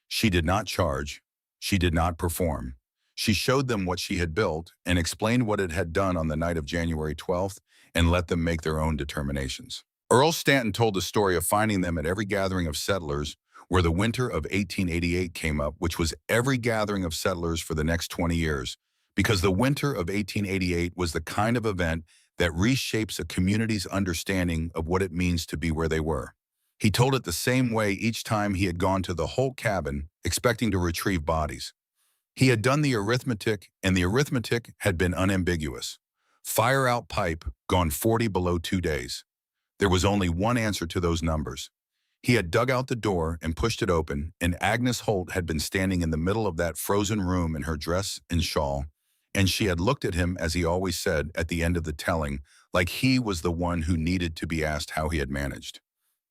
She did not charge. She did not perform. She showed them what she had built and explained what it had done on the night of January 12th and let them make their own determinations. Earl Stanton told the story of finding them at every gathering of settlers where the winter of 1888 came up, which was every gathering of settlers for the next 20 years, because the winter of 1888 was the kind of event that reshapes a community's understanding of what it means to be where they were. He told it the same way each time he had gone to the whole cabin, expecting to retrieve bodies. He had done the arithmetic, and the arithmetic had been unambiguous. Fire out pipe, gone 40 below 2 days. There was only one answer to those numbers. He had dug out the door and pushed it open, and Agnes Holt had been standing in the middle of that frozen room in her dress and shawl, and she had looked at him, as he always said at the end of the telling, like he was the one who needed to be asked how he had managed.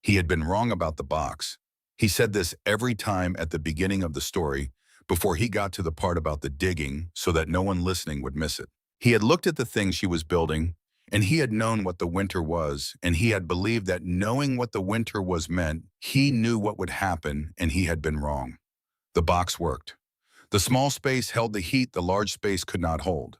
He had been wrong about the box. He said this every time at the beginning of the story, before he got to the part about the digging, so that no one listening would miss it. He had looked at the thing she was building, and he had known what the winter was, and he had believed that knowing what the winter was meant, he knew what would happen, and he had been wrong. The box worked. The small space held the heat the large space could not hold.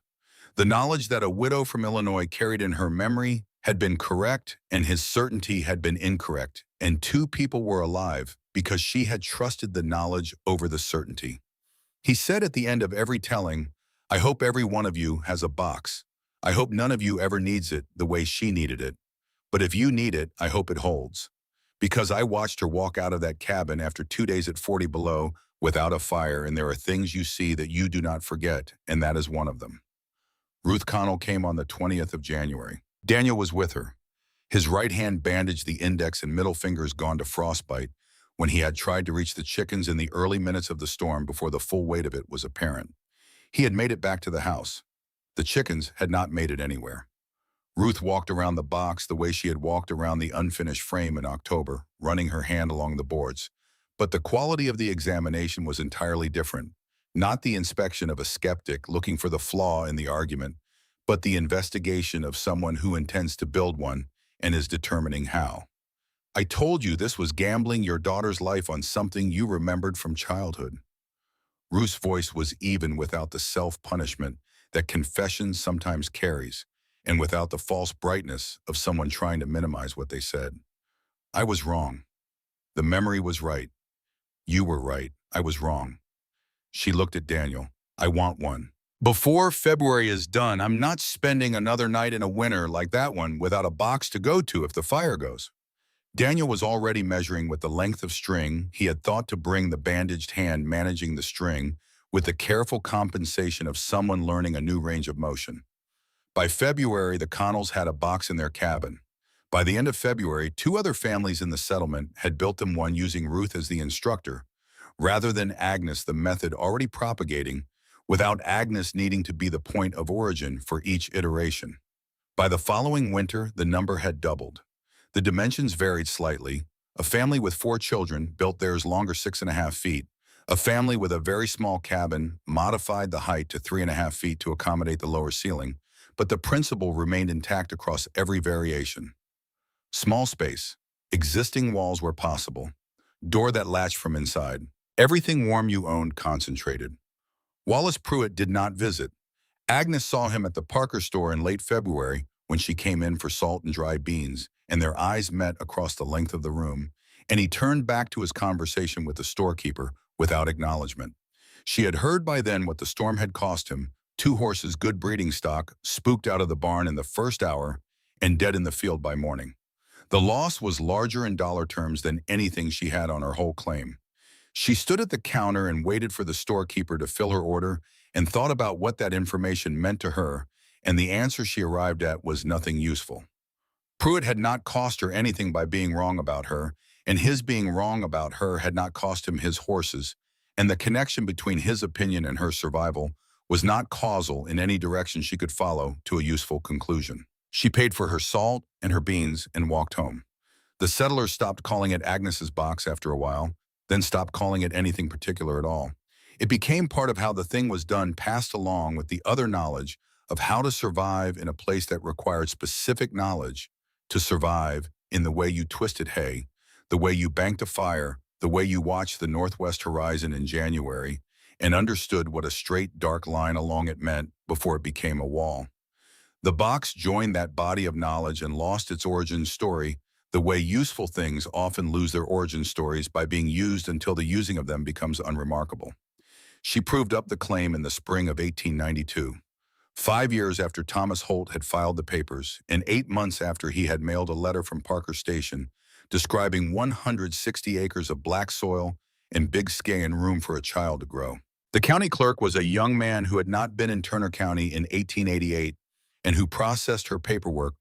The knowledge that a widow from Illinois carried in her memory had been correct, and his certainty had been incorrect, and 2 people were alive because she had trusted the knowledge over the certainty. He said at the end of every telling, "I hope every one of you has a box. I hope none of you ever needs it the way she needed it. But if you need it, I hope it holds. Because I watched her walk out of that cabin after 2 days at 40 below without a fire, and there are things you see that you do not forget, and that is one of them." Ruth Connell came on the 20th of January. Daniel was with her. His right hand bandaged, the index and middle fingers gone to frostbite when he had tried to reach the chickens in the early minutes of the storm before the full weight of it was apparent. He had made it back to the house. The chickens had not made it anywhere. Ruth walked around the box the way she had walked around the unfinished frame in October, running her hand along the boards. But the quality of the examination was entirely different. Not the inspection of a skeptic looking for the flaw in the argument, but the investigation of someone who intends to build one and is determining how. I told you this was gambling your daughter's life on something you remembered from childhood. Ruth's voice was even without the self-punishment that confession sometimes carries, and without the false brightness of someone trying to minimize what they said. I was wrong. The memory was right. You were right. I was wrong. She looked at Daniel. I want one. Before February is done, I'm not spending another night in a winter like that one without a box to go to if the fire goes. Daniel was already measuring with the length of string he had thought to bring the bandaged hand managing the string with the careful compensation of someone learning a new range of motion. By February, the Connells had a box in their cabin. By the end of February, 2 other families in the settlement had built them one using Ruth as the instructor, rather than Agnes, the method already propagating, without Agnes needing to be the point of origin for each iteration. By the following winter, the number had doubled. The dimensions varied slightly. A family with 4 children built theirs longer 6.5 feet. A family with a very small cabin modified the height to 3.5 feet to accommodate the lower ceiling, but the principle remained intact across every variation. Small space, existing walls where possible, door that latched from inside, everything warm you owned concentrated. Wallace Pruitt did not visit. Agnes saw him at the Parker store in late February when she came in for salt and dry beans, and their eyes met across the length of the room, and he turned back to his conversation with the storekeeper without acknowledgement. She had heard by then what the storm had cost him: 2 horses, good breeding stock, spooked out of the barn in the first hour and dead in the field by morning. The loss was larger in dollar terms than anything she had on her whole claim. She stood at the counter and waited for the storekeeper to fill her order and thought about what that information meant to her, and the answer she arrived at was nothing useful. Pruitt had not cost her anything by being wrong about her, and his being wrong about her had not cost him his horses, and the connection between his opinion and her survival was not causal in any direction she could follow to a useful conclusion. She paid for her salt and her beans and walked home. The settlers stopped calling it Agnes's box after a while, then stopped calling it anything particular at all. It became part of how the thing was done, passed along with the other knowledge of how to survive in a place that required specific knowledge to survive, in the way you twisted hay, the way you banked a fire, the way you watched the northwest horizon in January, and understood what a straight, dark line along it meant before it became a wall. The box joined that body of knowledge and lost its origin story, the way useful things often lose their origin stories by being used until the using of them becomes unremarkable. She proved up the claim in the spring of 1892. 5 years after Thomas Holt had filed the papers, and 8 months after he had mailed a letter from Parker Station describing 160 acres of black soil and big sky and room for a child to grow. The county clerk was a young man who had not been in Turner County in 1888 and who processed her paperwork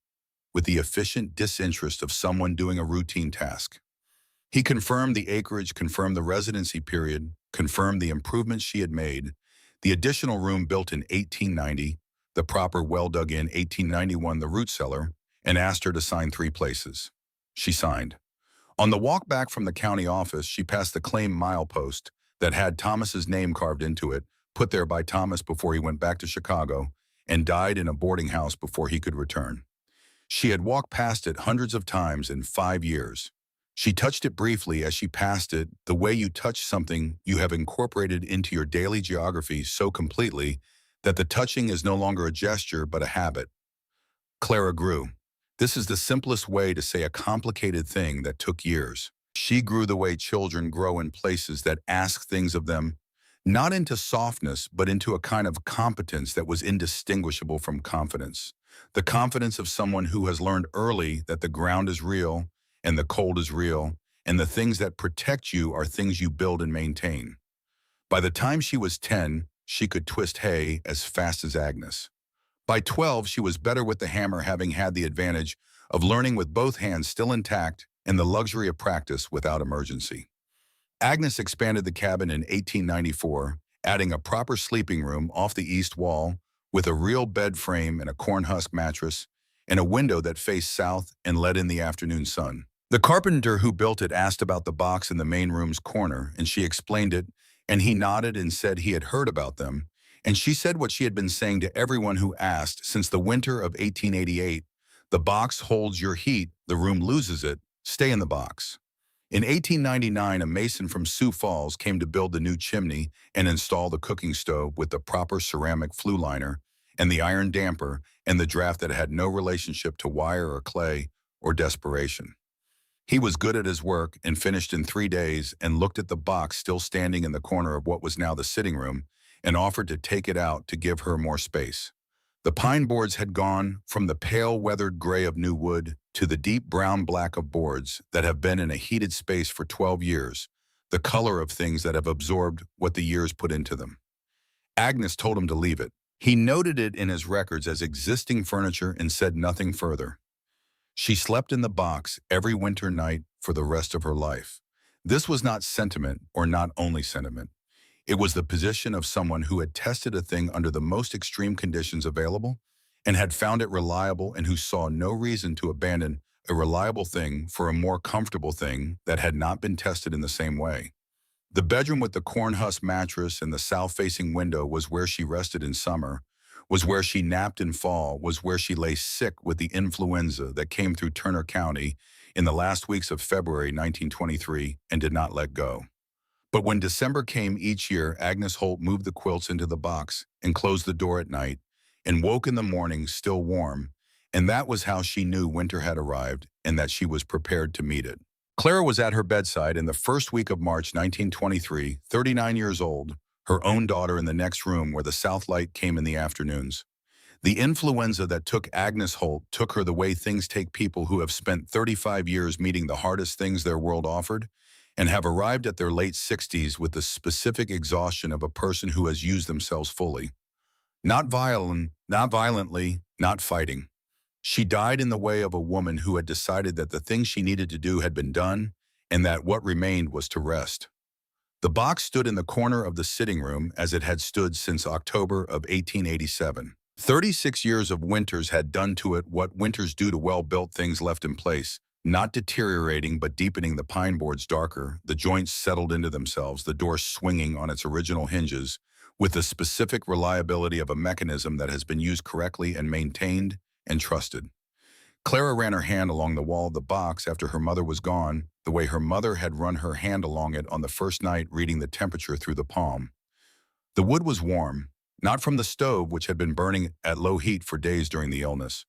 with the efficient disinterest of someone doing a routine task. He confirmed the acreage, confirmed the residency period, confirmed the improvements she had made, the additional room built in 1890, the proper well dug in 1891, the root cellar, and asked her to sign 3 places. She signed. On the walk back from the county office, she passed the claim milepost that had Thomas's name carved into it, put there by Thomas before he went back to Chicago, and died in a boarding house before he could return. She had walked past it hundreds of times in 5 years. She touched it briefly as she passed it, the way you touch something you have incorporated into your daily geography so completely that the touching is no longer a gesture but a habit. Clara grew. This is the simplest way to say a complicated thing that took years. She grew the way children grow in places that ask things of them, not into softness, but into a kind of competence that was indistinguishable from confidence. The confidence of someone who has learned early that the ground is real, and the cold is real, and the things that protect you are things you build and maintain. By the time she was 10, she could twist hay as fast as Agnes. By 12, she was better with the hammer, having had the advantage of learning with both hands still intact and the luxury of practice without emergency. Agnes expanded the cabin in 1894, adding a proper sleeping room off the east wall with a real bed frame and a cornhusk mattress, and a window that faced south and let in the afternoon sun. The carpenter who built it asked about the box in the main room's corner, and she explained it, and he nodded and said he had heard about them, and she said what she had been saying to everyone who asked since the winter of 1888, "The box holds your heat, the room loses it, stay in the box." In 1899, a mason from Sioux Falls came to build the new chimney and install the cooking stove with the proper ceramic flue liner and the iron damper and the draft that had no relationship to wire or clay or desperation. He was good at his work and finished in 3 days and looked at the box still standing in the corner of what was now the sitting room and offered to take it out to give her more space. The pine boards had gone from the pale weathered gray of new wood to the deep brown black of boards that have been in a heated space for 12 years, the color of things that have absorbed what the years put into them. Agnes told him to leave it. He noted it in his records as existing furniture and said nothing further. She slept in the box every winter night for the rest of her life. This was not sentiment or not only sentiment. It was the position of someone who had tested a thing under the most extreme conditions available and had found it reliable and who saw no reason to abandon a reliable thing for a more comfortable thing that had not been tested in the same way. The bedroom with the corn husk mattress and the south-facing window was where she rested in summer, was where she napped in fall, was where she lay sick with the influenza that came through Turner County in the last weeks of February 1923 and did not let go. But when December came each year, Agnes Holt moved the quilts into the box and closed the door at night and woke in the morning still warm, and that was how she knew winter had arrived and that she was prepared to meet it. Clara was at her bedside in the first week of March 1923, 39 years old, her own daughter in the next room where the south light came in the afternoons. The influenza that took Agnes Holt took her the way things take people who have spent 35 years meeting the hardest things their world offered and have arrived at their late 60s with the specific exhaustion of a person who has used themselves fully. Not violently, not fighting. She died in the way of a woman who had decided that the thing she needed to do had been done and that what remained was to rest. The box stood in the corner of the sitting room as it had stood since October of 1887. 36 years of winters had done to it what winters do to well-built things left in place, not deteriorating but deepening the pine boards darker, the joints settled into themselves, the door swinging on its original hinges, with the specific reliability of a mechanism that has been used correctly and maintained and trusted. Clara ran her hand along the wall of the box after her mother was gone, the way her mother had run her hand along it on the first night reading the temperature through the palm. The wood was warm, not from the stove which had been burning at low heat for days during the illness.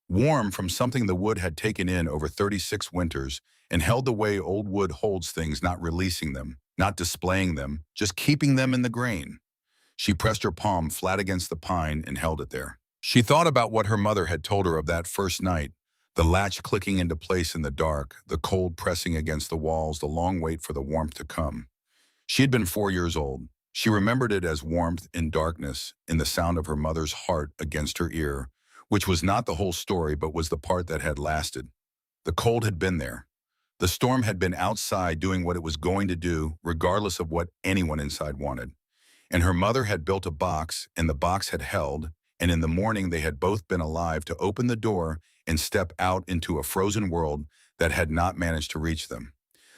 Warm from something the wood had taken in over 36 winters and held the way old wood holds things, not releasing them, not displaying them, just keeping them in the grain. She pressed her palm flat against the pine and held it there. She thought about what her mother had told her of that first night, the latch clicking into place in the dark, the cold pressing against the walls, the long wait for the warmth to come. She had been 4 years old. She remembered it as warmth in darkness, in the sound of her mother's heart against her ear, which was not the whole story but was the part that had lasted. The cold had been there. The storm had been outside doing what it was going to do, regardless of what anyone inside wanted. And her mother had built a box, and the box had held, and in the morning they had both been alive to open the door and step out into a frozen world that had not managed to reach them.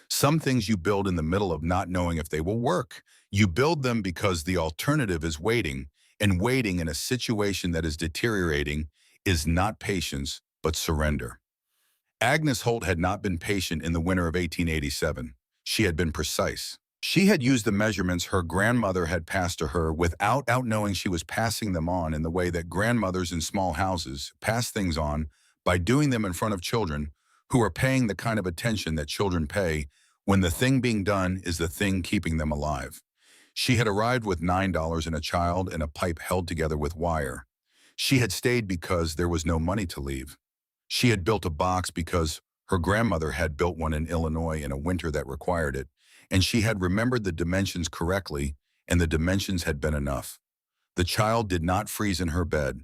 Some things you build in the middle of not knowing if they will work. You build them because the alternative is waiting, and waiting in a situation that is deteriorating is not patience, but surrender. Agnes Holt had not been patient in the winter of 1887. She had been precise. She had used the measurements her grandmother had passed to her without knowing she was passing them on in the way that grandmothers in small houses pass things on by doing them in front of children who are paying the kind of attention that children pay when the thing being done is the thing keeping them alive. She had arrived with $9 and a child and a pipe held together with wire. She had stayed because there was no money to leave. She had built a box because her grandmother had built one in Illinois in a winter that required it, and she had remembered the dimensions correctly, and the dimensions had been enough. The child did not freeze in her bed.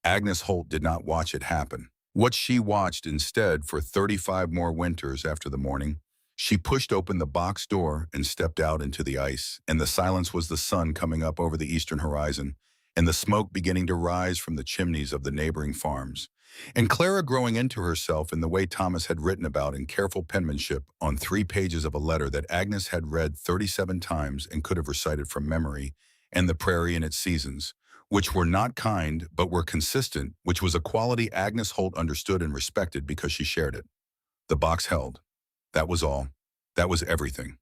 Agnes Holt did not watch it happen. What she watched instead for 35 more winters after the morning, she pushed open the box door and stepped out into the ice, and the silence was the sun coming up over the eastern horizon, and the smoke beginning to rise from the chimneys of the neighboring farms. And Clara growing into herself in the way Thomas had written about in careful penmanship on 3 pages of a letter that Agnes had read 37 times and could have recited from memory, and the prairie in its seasons, which were not kind but were consistent, which was a quality Agnes Holt understood and respected because she shared it. The box held. That was all. That was everything.